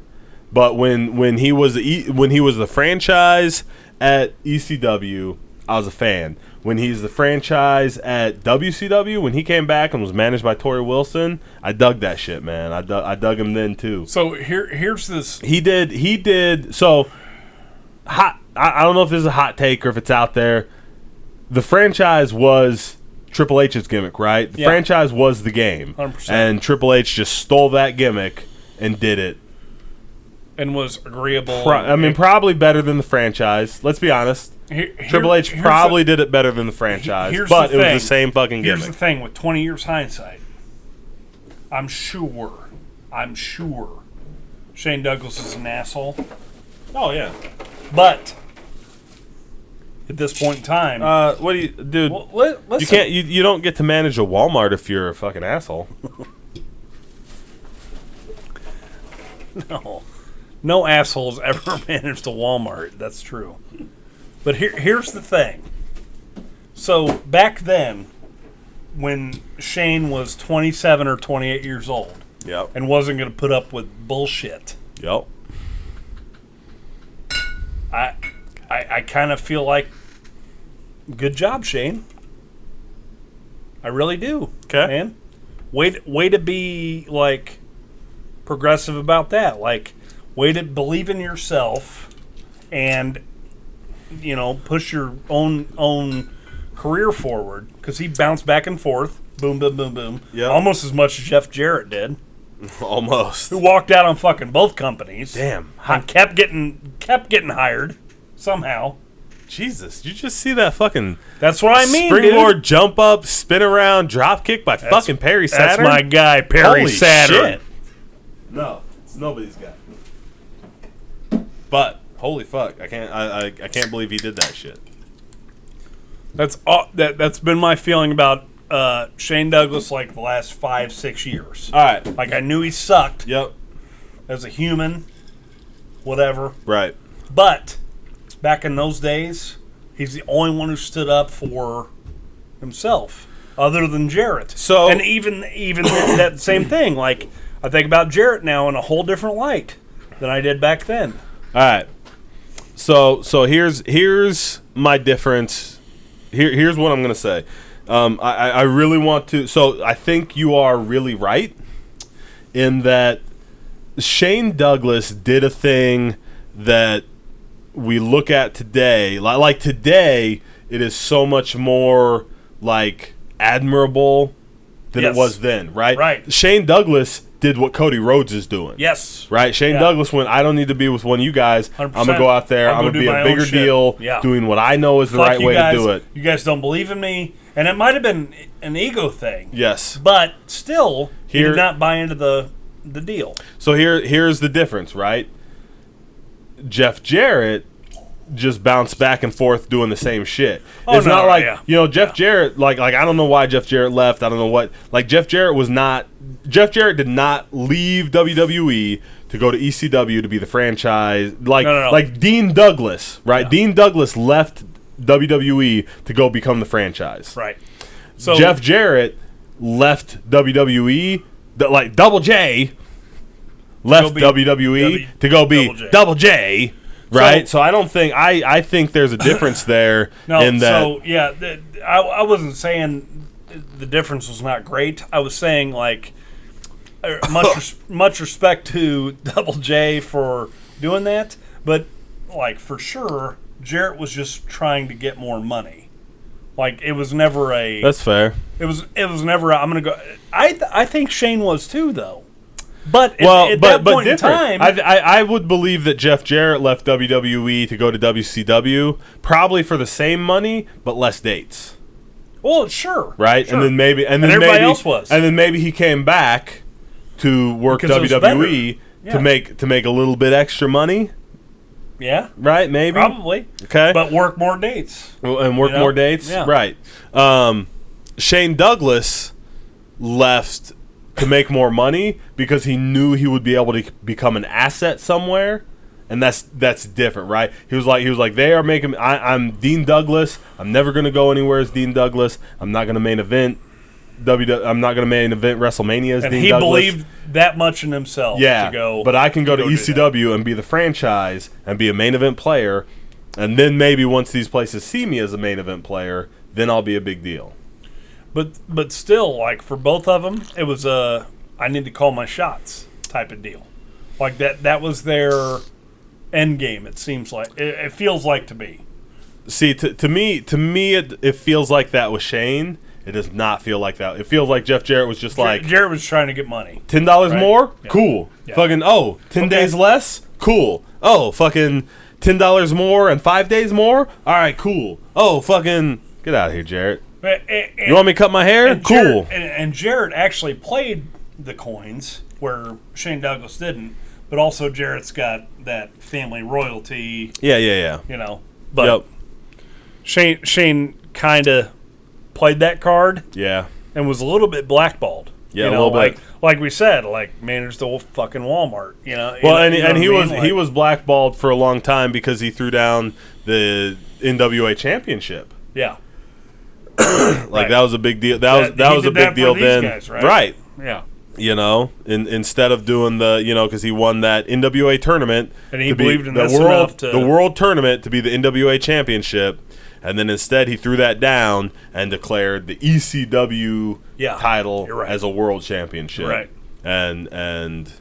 but when he was the franchise at ECW, I was a fan. When he's the franchise at WCW, when he came back and was managed by Torrie Wilson, I dug that shit, man. I dug him then too. So here's this. He did. So hot. I don't know if this is a hot take or if it's out there. The franchise was Triple H's gimmick, right? The franchise was the game, 100%. And Triple H just stole that gimmick and did it. And was agreeable. Probably better than the franchise. Let's be honest. Triple H probably did it better than the franchise, but it was the same fucking gimmick. Here's the thing, with 20 years hindsight, I'm sure Shane Douglas is an asshole. Oh, yeah. But at this point in time... what do you... Dude, you can't... You don't get to manage a Walmart if you're a fucking asshole. No assholes ever managed a Walmart. That's true. But here's the thing. So back then, when Shane was 27 or 28 years old, and wasn't going to put up with bullshit, I kind of feel like, good job, Shane. I really do. Okay, man. Way to be like progressive about that. Like, way to believe in yourself and, push your own career forward, because he bounced back and forth, boom, boom, boom, boom, almost as much as Jeff Jarrett did. Almost. Who walked out on fucking both companies. Damn. And kept getting hired somehow. Jesus, did you just see that fucking... That's what I mean, springboard, dude. Jump up, spin around, drop kick by fucking Perry Saturn? That's my guy, Perry Saturn. Shit. No, it's nobody's guy. But holy fuck, I can't believe he did that shit. That's been my feeling about Shane Douglas, like, the last 5-6 years. All right. Like, I knew he sucked. Yep. As a human, whatever. Right. But back in those days, he's the only one who stood up for himself, other than Jarrett. So, and even that same thing. Like, I think about Jarrett now in a whole different light than I did back then. All right. So here's my difference. Here's what I'm gonna say. I really want to. So I think you are really right in that Shane Douglas did a thing that we look at today. Like today, it is so much more like admirable than it was then, right? Right. Shane Douglas did what Cody Rhodes is doing. Yes. Right? Shane Douglas went, I don't need to be with one of you guys. 100%. I'm going to go out there. I'm going to be a bigger deal doing what I know is the right way to do it. You guys don't believe in me. And it might have been an ego thing. Yes. But still, he did not buy into the deal. So here's the difference, right? Jeff Jarrett just bounced back and forth doing the same shit. It's not like, Jeff Jarrett, like I don't know why Jeff Jarrett left. I don't know what. Like, Jeff Jarrett did not leave WWE to go to ECW to be the franchise. Like Dean Douglas, right? Yeah. Dean Douglas left WWE to go become the franchise. Right. So Jeff Jarrett left WWE, like Double J left WWE to go be Double J. Right, so I don't think I think there's a difference there. In that. So yeah, I wasn't saying the difference was not great. I was saying like much respect to Double J for doing that, but like for sure, Jarrett was just trying to get more money. Like it was never a. That's fair. It was never. I'm gonna go. I think Shane was too though. But at that point in time, I would believe that Jeff Jarrett left WWE to go to WCW probably for the same money but less dates. Well, sure, right, sure. and then maybe everybody else was, and then maybe he came back to work WWE to make a little bit extra money. Yeah, right, maybe probably okay, but work more dates and work more dates, right? Shane Douglas left to make more money because he knew he would be able to become an asset somewhere, and that's different, right? He was like they are making. I'm Dean Douglas. I'm never going to go anywhere as Dean Douglas. I'm not going to main event I'm not going to main event WrestleMania as Dean Douglas. And he believed that much in himself. Yeah, to go, but I can go to ECW and be the franchise and be a main event player, and then maybe once these places see me as a main event player, then I'll be a big deal. But still, like, for both of them, it was a I need to call my shots type of deal. Like, that was their end game, it seems like. It feels like to be. See, to me, it feels like that with Shane. It does not feel like that. It feels like Jeff Jarrett was just like... Jarrett was trying to get money. $10 more? Yeah. Cool. Yeah. Fucking, 10 days less? Cool. Oh, fucking $10 more and 5 days more? All right, cool. Oh, fucking... Get out of here, Jarrett. You want me to cut my hair? Cool. And Jarrett actually played the coins where Shane Douglas didn't, but also Jarrett's got that family royalty. Yeah. You know, but Shane kind of played that card. Yeah. And was a little bit blackballed. Yeah, a little bit. Like we said, like managed the whole fucking Walmart. You know. Well, and he was blackballed for a long time because he threw down the NWA championship. Yeah. Like that was a big deal. That was a big deal then, guys, right? Right? Yeah. You know, instead of doing because he won that NWA tournament, and he believed in this enough to the world tournament to be the NWA championship, and then instead he threw that down and declared the ECW title as a world championship, right? And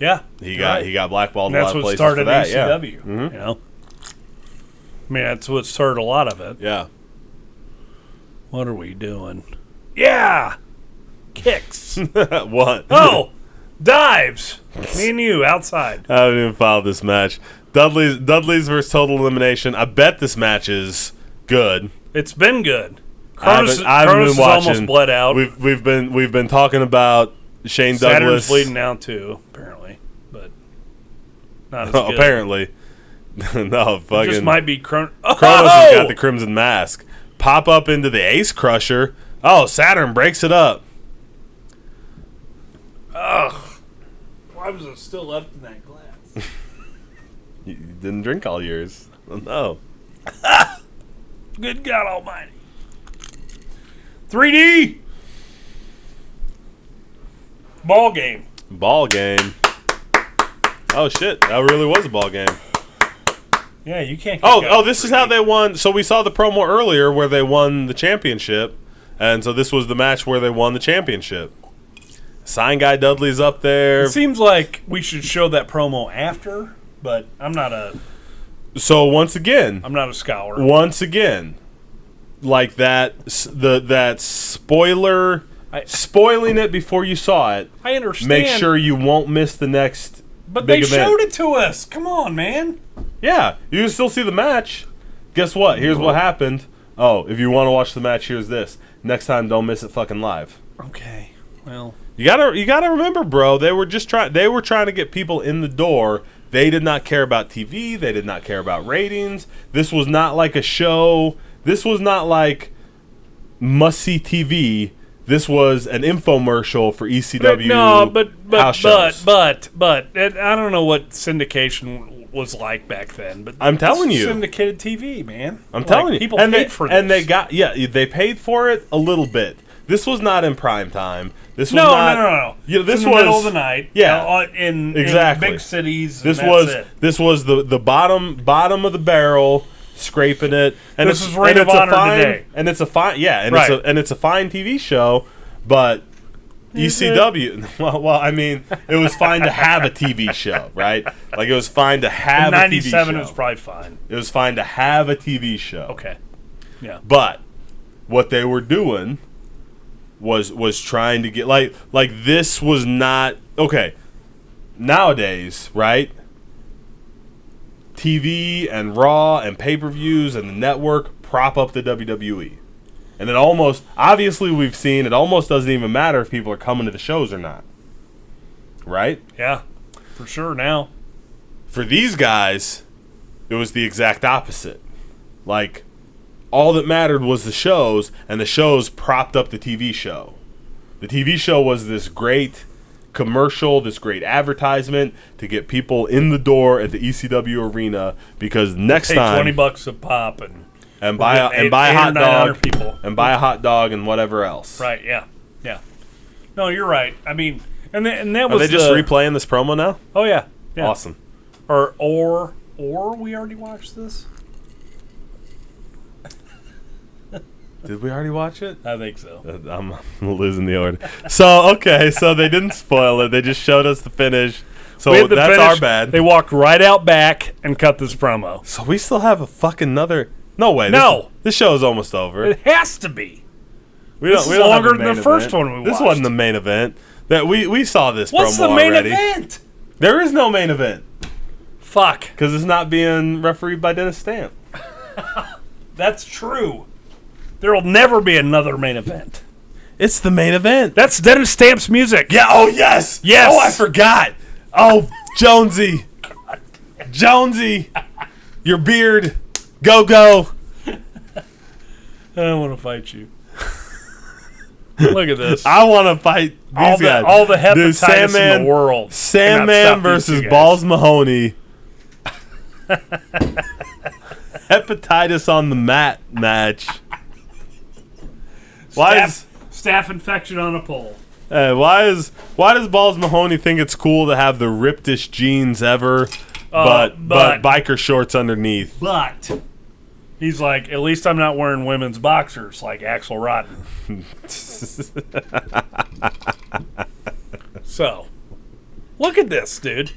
he got blackballed in a lot of places for that. ECW, yeah. Mm-hmm. You know. I mean, that's what started a lot of it. Yeah. What are we doing? Yeah! Kicks. What? Oh! Dives! Me and you, outside. I haven't even followed this match. Dudley's versus Total Elimination. I bet this match is good. It's been good. I haven't been watching. Almost bled out. We've been talking about Shane Saturn's Douglas. bleeding now too, apparently. But not as good. Apparently. No, fucking. It just might be Kronos has got the Crimson Mask. Pop up into the Ace Crusher. Oh, Saturn breaks it up. Ugh. Why was it still left in that glass? You didn't drink all yours. Oh, no. Good God Almighty. 3D. Ball game. Oh, shit. That really was a ball game. Yeah, you can't. This is how they won. So we saw the promo earlier where they won the championship, and so this was the match where they won the championship. Sign Guy Dudley's up there. It seems like we should show that promo after, but I'm not a So once again, I'm not a scholar. Once again, like that spoiler, spoiling it before you saw it. I understand. Make sure you won't miss the next. But big they event. showed it to us. Come on, man. Yeah, you can still see the match. Guess what? Here's what happened. Oh, if you want to watch the match, here's this. Next time, don't miss it fucking live. Okay. Well, you gotta remember, bro. They were trying to get people in the door. They did not care about TV. They did not care about ratings. This was not like a show. This was not like must-see TV. This was an infomercial for ECW. House shows. But I don't know what syndication was like back then. But I'm telling you, syndicated TV, man. I'm telling you, people paid for this. And they paid for it a little bit. This was not in prime time. This was no. Yeah, this was in the middle of the night. Yeah, in big cities. This was the bottom of the barrel. Scraping it, and this is Ring of Honor today, and it's a fine, it's a fine TV show, but ECW. Well, I mean, it was fine to have a TV show, right? Like it was fine to have a TV show. 97 was probably fine. It was fine to have a TV show. Okay, yeah. But what they were doing was trying to get like this was not okay. Nowadays, right? TV and Raw and pay-per-views and the network prop up the WWE. And it almost, obviously we've seen, it almost doesn't even matter if people are coming to the shows or not. Right? Yeah, for sure now. For these guys, it was the exact opposite. Like, all that mattered was the shows, and the shows propped up the TV show. The TV show was this great commercial, this great advertisement to get people in the door at the ECW arena, because next time $20 a pop and buy a hot dog people. And buy a hot dog and whatever else. Right? Yeah. No, you're right. I mean, and that Are was they just replaying this promo now? Oh yeah. Awesome. Or we already watched this. Did we already watch it? I think so. I'm losing the order. So they didn't spoil it. They just showed us the finish. So that's our bad. They walked right out back and cut this promo. So we still have a fucking another. No way. No. This show is almost over. It has to be. This is longer than the first one we watched. This wasn't the main event. That we saw this promo What's the main already. event? There is no main event. Fuck. Because it's not being refereed by Dennis Stamp. That's true. There will never be another main event. It's the main event. That's Dennis Stamp's music. Yeah. Oh, yes. Yes. Oh, I forgot. Oh, Jonesy. Jonesy. Your beard. Go. I want to fight you. Look at this. I want to fight these guys. All the hepatitis in the world. Sandman versus Balls Mahoney. Hepatitis on the mat match. Staph infection on a pole. Why does Balls Mahoney think it's cool to have the rippedest jeans ever, but biker shorts underneath? But he's like, at least I'm not wearing women's boxers like Axl Rotten. So, look at this, dude.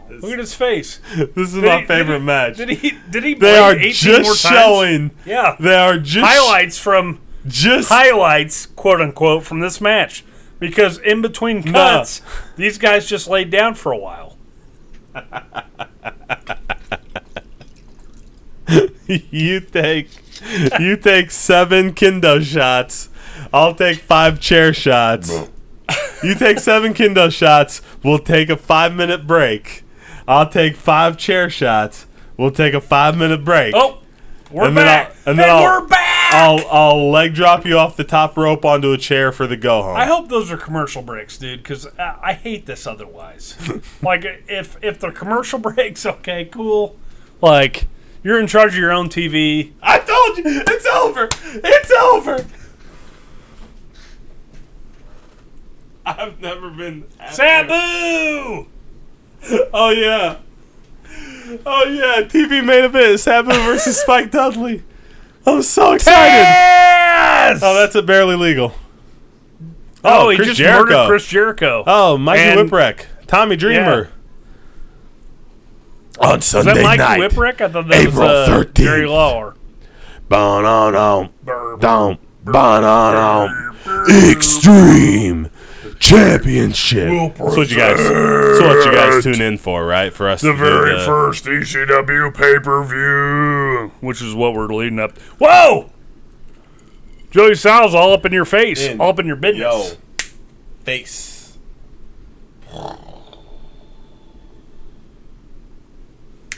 Look at his face. This is my favorite match. Did he? They are just showing. Yeah. They are just highlights from. Just highlights, quote unquote, from this match, because in between cuts, these guys just laid down for a while. You take 7 kendo shots. I'll take 5 chair shots. You take 7 kendo shots. We'll take a 5-minute break. I'll take 5 chair shots. We'll take a 5-minute break. Oh, we're back. We're back. I'll leg drop you off the top rope onto a chair for the go home. I hope those are commercial breaks, dude, because I hate this otherwise. Like, if they're commercial breaks, okay, cool. Like, you're in charge of your own TV. I told you, it's over. It's over. I've never been Sabu! Oh, yeah. TV main event, Sabu versus Spike Dudley. I'm so excited. Yes! Oh, that's a barely legal. Oh, he just murdered Chris Jericho. Oh, Mikey Whipwreck. Tommy Dreamer. On Sunday night. Was that Mikey night, Whipwreck? I thought that April was 13th. Jerry Lawler. Extreme Championship. That's what you guys tune in for, right? For us, the very first ECW pay-per-view, which is what we're leading up. Whoa! Joey Styles all up in your face, all up in your business. Yo, face.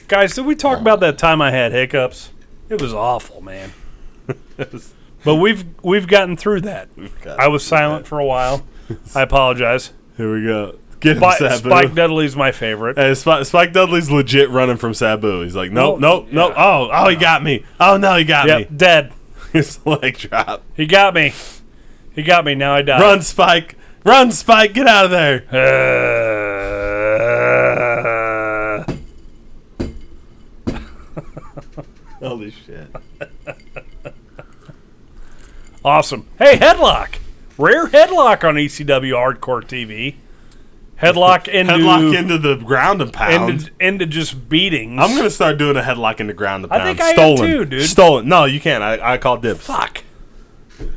Guys, did we talk about that time I had hiccups? It was awful, man. But we've gotten through that. I was silent for a while. I apologize. Here we go. Get him, Sabu. Spike Dudley's my favorite. Hey, Spike Dudley's legit running from Sabu. He's like, nope. Oh, he got me. Oh, no, he got me. Dead. His leg drop. He got me. Now I died. Run, Spike. Get out of there. Holy shit. Awesome. Hey, headlock. Rare headlock on ECW Hardcore TV. Headlock into the ground and pound. Into just beatings. I'm going to start doing a headlock into ground and pound. I think I am too, dude. Stolen. No, you can't. I call dibs. Fuck.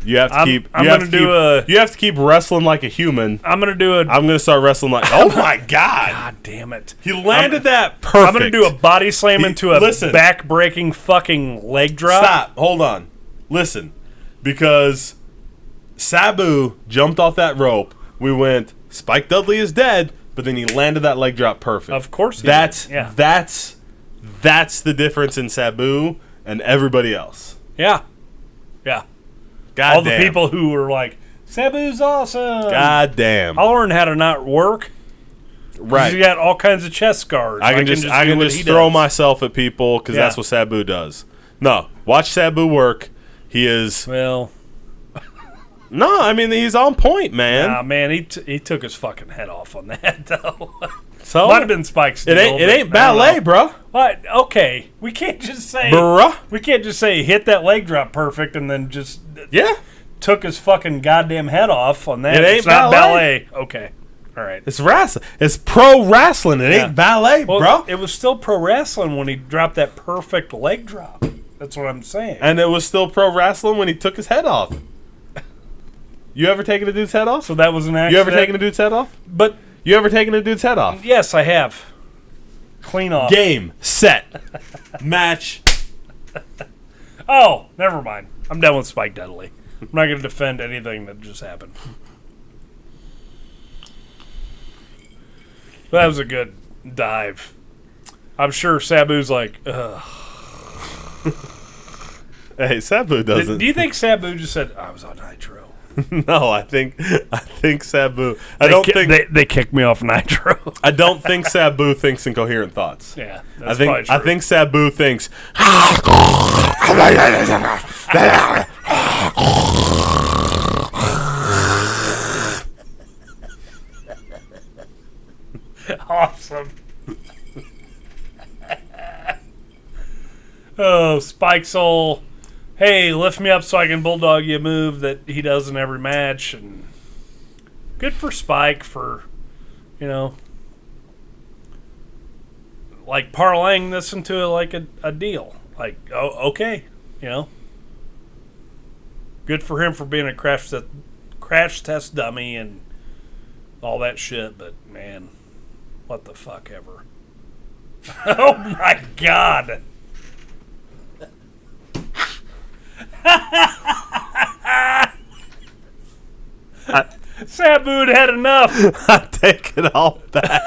You have to you have to keep wrestling like a human. I'm going to start wrestling like oh my god. God damn it. He landed that perfect. I'm going to do a body slam into a back-breaking fucking leg drop. Stop. Hold on. Listen. Because Sabu jumped off that rope. We went, Spike Dudley is dead, but then he landed that leg drop perfect. Of course he did. Yeah. That's the difference in Sabu and everybody else. Yeah. God all damn. The people who were like, Sabu's awesome. God damn. I'll learn how to not work. Right. You got all kinds of chest scars. I can just throw myself at people because that's what Sabu does. No, watch Sabu work. He is no. I mean he's on point, man. Nah, man, he took his fucking head off on that though. So might have been Spike's. It ain't ballet, bro. What? Okay, we can't just say hit that leg drop perfect and then just took his fucking goddamn head off on that. It ain't ballet. Okay. All right. It's wrestling. It's pro wrestling. It ain't ballet, bro. It was still pro wrestling when he dropped that perfect leg drop. That's what I'm saying. And it was still pro wrestling when he took his head off. You ever taken a dude's head off? So that was an accident? You ever taken a dude's head off? But you ever taken a dude's head off? Yes, I have. Clean off. Game. Set. Match. Oh, never mind. I'm done with Spike Dudley. I'm not going to defend anything that just happened. That was a good dive. I'm sure Sabu's like, ugh. Hey, Sabu doesn't. Do you think Sabu just said, I was on Nitro? No, I think Sabu. They kicked me off Nitro. I don't think Sabu thinks in coherent thoughts. Yeah, that's probably true. I think Sabu thinks. Awesome. Oh, Spike Soul. Hey, lift me up so I can bulldog you a move that he does in every match. And good for Spike for, like parlaying this into like a deal. Like, oh, okay, Good for him for being a crash test dummy and all that shit. But man, what the fuck ever. Oh my God. Sabu had enough. I take it all back.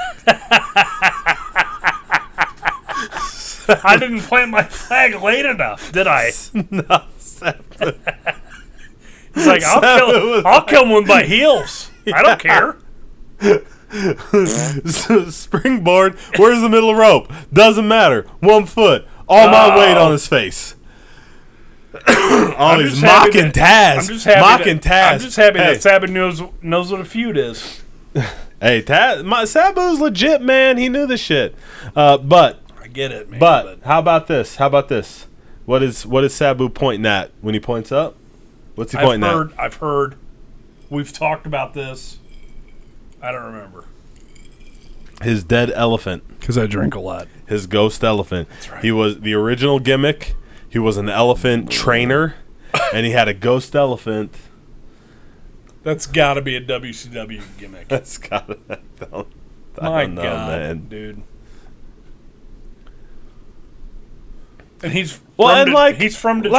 I didn't plant my flag late enough, did I? No, Sabu. He's like, I'll kill one by heels. I don't care. Springboard. Where's the middle rope? Doesn't matter. 1 foot. All my weight on his face. Oh, he's mocking Taz. I'm just happy that Sabu knows what a feud is. Hey, Sabu's legit, man. He knew the shit. But I get it, man. But how about this? What is Sabu pointing at when he points up? What's he pointing at? I've heard. We've talked about this. I don't remember. His dead elephant. Because I drink a lot. His ghost elephant. That's right. He was the original gimmick. He was an elephant trainer, and he had a ghost elephant. That's got to be a WCW gimmick. That's got to. My God, man. Dude. And he's from Detroit, like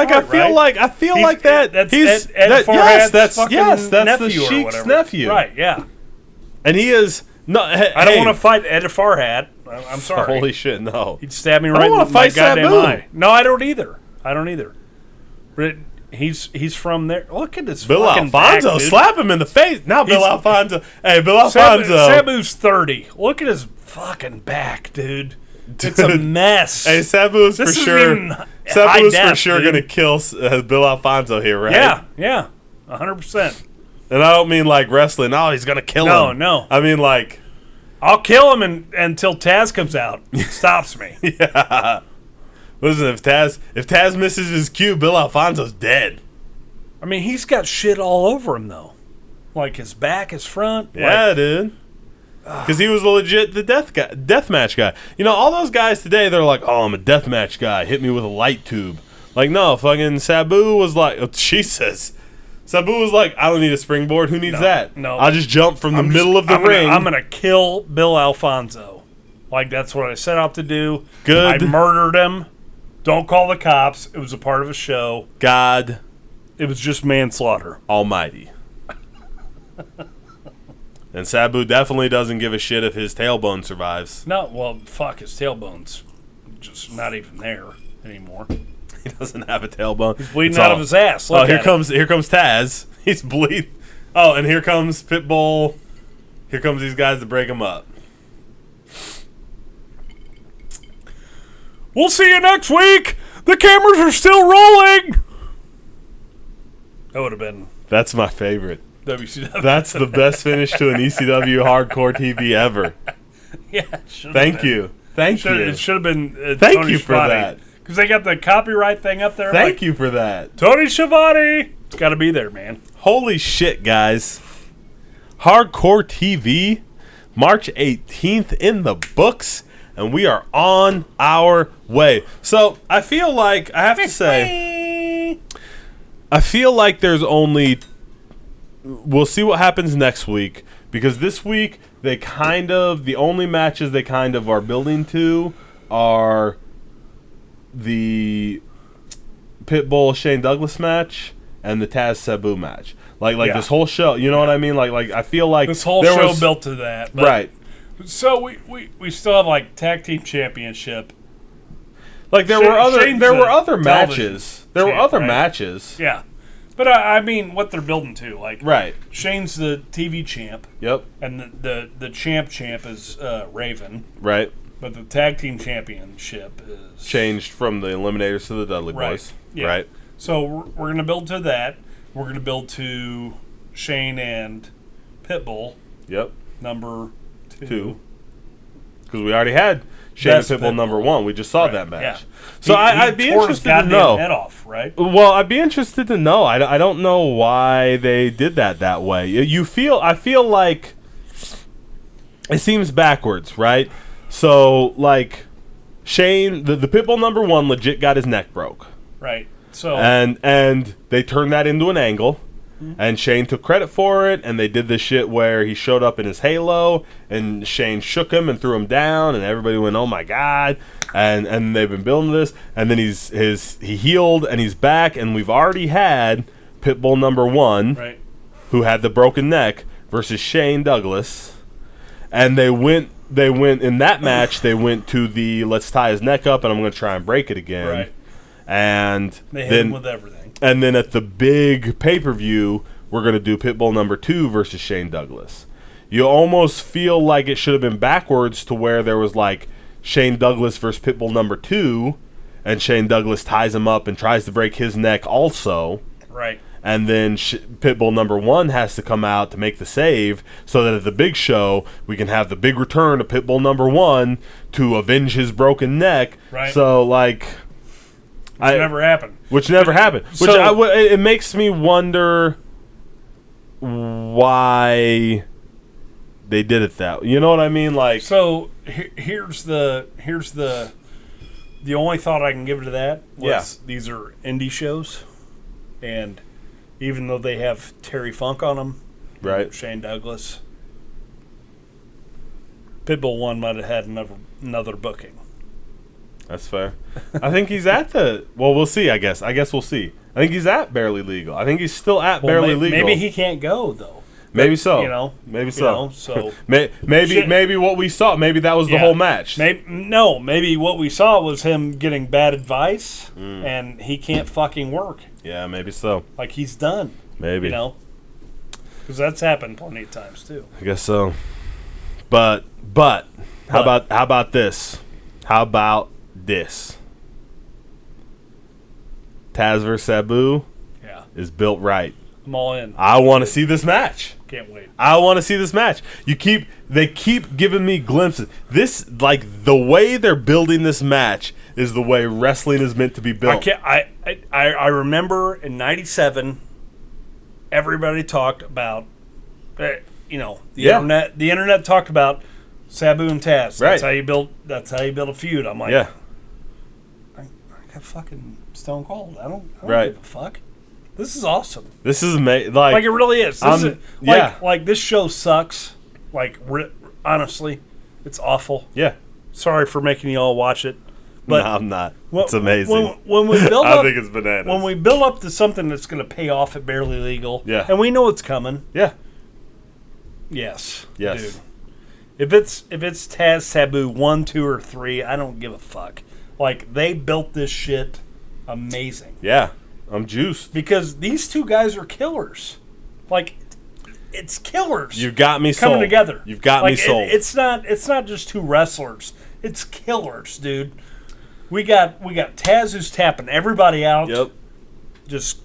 I feel right? like that. That's he's Ed Farhad's that's the Sheik's nephew, right? Yeah, and he is no. I don't want to fight Ed Farhad. I'm sorry. Holy shit, no! He'd stab me right in my goddamn eye. No, I don't either. But he's from there. Look at this. Bill Alfonso, slap him in the face. Now Bill Alfonso. Hey, Bill Alfonso. Sabu's 30. Look at his fucking back, dude. It's a mess. Hey, Sabu's for sure going to kill Bill Alfonso here, right? Yeah, 100%. And I don't mean like wrestling. Oh, he's going to kill him. No. I mean like, I'll kill him until Taz comes out. Stops me. Yeah. Listen, if Taz misses his cue, Bill Alfonso's dead. I mean, he's got shit all over him though, like his back, his front. Yeah, dude. Because he was legit the deathmatch guy. You know, all those guys today, they're like, oh, I'm a deathmatch guy. Hit me with a light tube. Like, no, fucking Sabu was like, oh, Jesus. Sabu was like, I don't need a springboard. Who needs that? No. I'll just jump from the middle of the ring. I'm going to kill Bill Alfonso. Like, that's what I set out to do. Good. I murdered him. Don't call the cops. It was a part of a show. God. It was just manslaughter. Almighty. And Sabu definitely doesn't give a shit if his tailbone survives. No, well, fuck, his tailbone's just not even there anymore. He doesn't have a tailbone. He's bleeding out of his ass. Here comes Taz. He's bleeding. Oh, and here comes Pitbull. Here comes these guys to break him up. We'll see you next week. The cameras are still rolling. That would have been. That's my favorite. WCW. That's the best finish to an ECW hardcore TV ever. Yeah. Thank you. It should have been. Thank Tony you for Schiavone. that. Because they got the copyright thing up there. Thank you for that. Tony Schiavone. It's got to be there, man. Holy shit, guys. Hardcore TV, March 18th in the books, and we are on our way. So, I feel like, I have to say, I feel like there's only, we'll see what happens next week, because this week, the only matches they kind of are building to are the Pitbull Shane Douglas match and the Taz Sabu match. Like this whole show, you know what I mean? Like I feel like this whole show built to that, right? So we still have like tag team championship. Like there were other matches. There were other matches. Yeah, but I mean what they're building to, like right. Shane's the TV champ. Yep. And the champ is Raven. Right. But the tag team championship is changed from the Eliminators to the Dudley Boys. Yeah. Right. So we're going to build to that. We're going to build to Shane and Pitbull. Yep. Number 2. Because we already had Shane and Pitbull number 1. We just saw that match. Yeah. So I'd be interested to know. Head off, right? Well, I'd be interested to know. I don't know why they did that way. I feel like it seems backwards, right? So, like, Shane, the Pitbull number 1 legit got his neck broke. Right. So and they turned that into an angle, and Shane took credit for it, and they did this shit where he showed up in his halo, and Shane shook him and threw him down, and everybody went, oh my God, and they've been building this, and then he healed, and he's back, and we've already had Pitbull number 1, right, who had the broken neck, versus Shane Douglas, and they went in that match, they went to the let's tie his neck up, and I'm going to try and break it again. Right. And they hit him with everything. And then at the big pay-per-view, we're going to do Pitbull number 2 versus Shane Douglas. You almost feel like it should have been backwards to where there was like Shane Douglas versus Pitbull number 2, and Shane Douglas ties him up and tries to break his neck also. Right. And then Pitbull number 1 has to come out to make the save so that at the big show, we can have the big return of Pitbull number 1 to avenge his broken neck. Right. So, like... Which never happened. Which it makes me wonder why they did it that. You know what I mean? Like, so here's the only thought I can give to that was these are indie shows, and even though they have Terry Funk on them, right? Shane Douglas, Pitbull 1 might have had another booking. That's fair. I think he's at the. Well, we'll see. I guess we'll see. I think he's at Barely Legal. I think he's still at Barely Legal. Maybe he can't go though. Maybe so. Maybe so. maybe what we saw. Maybe that was the whole match. Maybe what we saw was him getting bad advice, and he can't fucking work. Yeah, maybe so. Like he's done. Maybe because that's happened plenty of times too. I guess so. But how about this? How about this? Taz vs. Sabu is built right. I'm all in. I want to see this match. Can't wait. I want to see this match. They keep giving me glimpses. This, like, the way they're building this match is the way wrestling is meant to be built. I remember in '97, everybody talked about, the internet. The internet talked about Sabu and Taz. Right. That's how you build a feud. I'm like, I got fucking Stone Cold. I don't give a fuck. This is awesome. This is like it really is. Like this show sucks. Like honestly, it's awful. Yeah. Sorry for making you all watch it. But no, I'm not. It's amazing. When we build I think it's bananas. When we build up to something that's going to pay off at Barely Legal, and we know it's coming. Yeah. Yes. Yes. Dude. If it's Taz Sabu 1, 2, or 3, I don't give a fuck. Like they built this shit amazing. Yeah. I'm juiced. Because these two guys are killers. Like, it's killers. You've got me coming sold. Together. You've got me sold. It's not just two wrestlers. It's killers, dude. We got Taz who's tapping everybody out. Yep. Just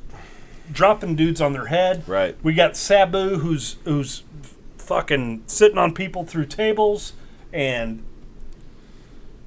dropping dudes on their head. Right. We got Sabu who's fucking sitting on people through tables, and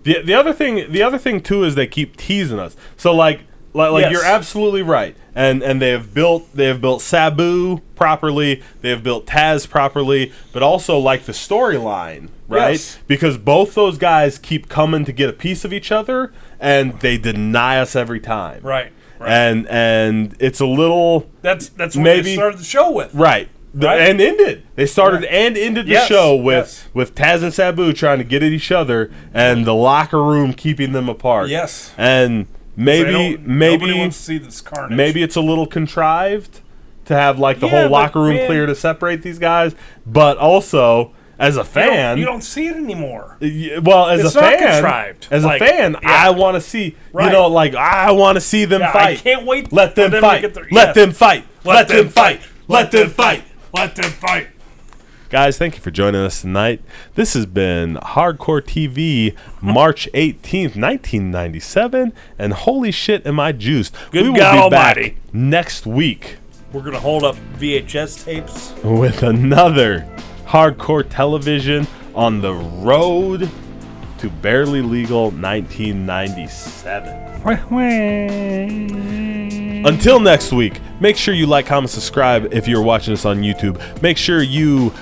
the other thing too is they keep teasing us. So like yes. You're absolutely right. And they have built Sabu properly, they have built Taz properly, but also like the storyline, right? Yes. Because both those guys keep coming to get a piece of each other and they deny us every time. Right. And it's a little that's what they started the show with. Right. And ended. They started and ended the show with Taz and Sabu trying to get at each other and the locker room keeping them apart. Yes. And maybe nobody wants to see this carnage. Maybe it's a little contrived to have like the whole locker room clear to separate these guys, but also as a fan, you don't see it anymore. Well, as it's a fan, contrived. As a fan, I want to see. Right. I want to see them fight. I can't wait. Let them fight. Let them fight. Let them fight. Let them fight. Let them fight. Guys, thank you for joining us tonight. This has been Hardcore TV, March 18th, 1997, and holy shit am I juiced. Good we will God be Almighty. Back next week. We're going to hold up VHS tapes. With another Hardcore Television on the road to Barely Legal 1997. Until next week, make sure you like, comment, subscribe if you're watching us on YouTube. Make sure you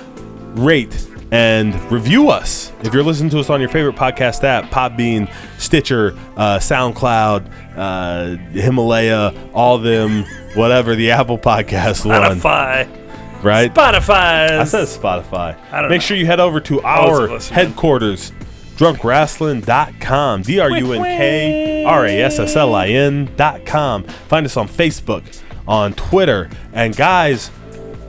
rate and review us if you're listening to us on your favorite podcast app: Podbean, Stitcher, SoundCloud, Himalaya, all them, whatever the Apple Podcast one. Spotify. Right? Spotify. I said Spotify. I don't Make know. sure you head over to our headquarters, drunkrasslin.com, drunkrasslin.com. Find us on Facebook, on Twitter. And guys,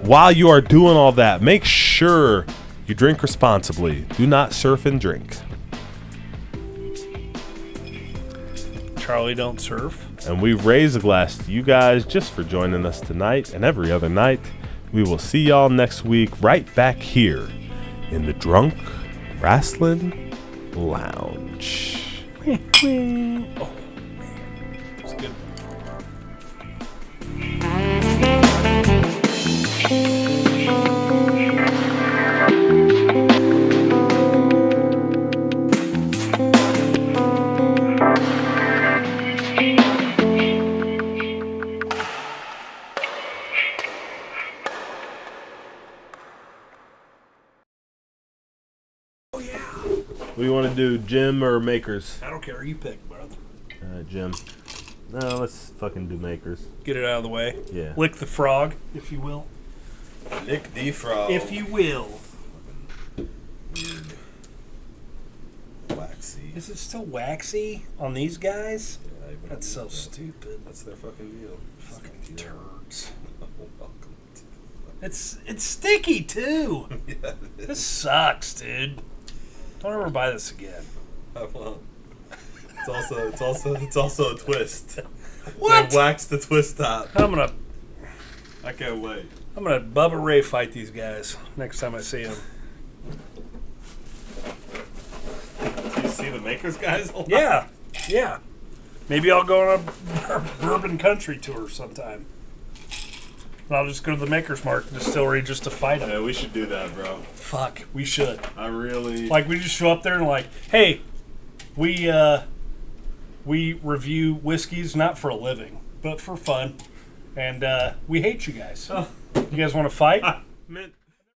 while you are doing all that, make sure you drink responsibly. Do not surf and drink. Charlie don't surf. And we raise a glass to you guys just for joining us tonight and every other night. We will see y'all next week right back here in the Drunk Rasslin Lounge. Oh, man. It's good. to do, Jim or Makers? I don't care. You pick, brother. Jim. No, let's fucking do Makers. Get it out of the way. Yeah. Lick the frog, if you will. Lick the frog. If you will. Weird. Waxy. Is it still waxy on these guys? Yeah, that's so stupid. That's their fucking deal. Fucking turds. Welcome to it's sticky too. Yeah, this sucks, dude. Don't ever buy this again. I won't. It's also a twist. What? They wax the twist top. I can't wait. I'm gonna Bubba Ray fight these guys next time I see them. Do you see the Makers guys? Yeah. Maybe I'll go on a bourbon country tour sometime. And I'll just go to the Maker's Mark distillery just to fight them. Yeah, we should do that, bro. Fuck, we should. I really... Like, we just show up there and like, hey, we review whiskeys, not for a living, but for fun. And we hate you guys. Oh. You guys want to fight?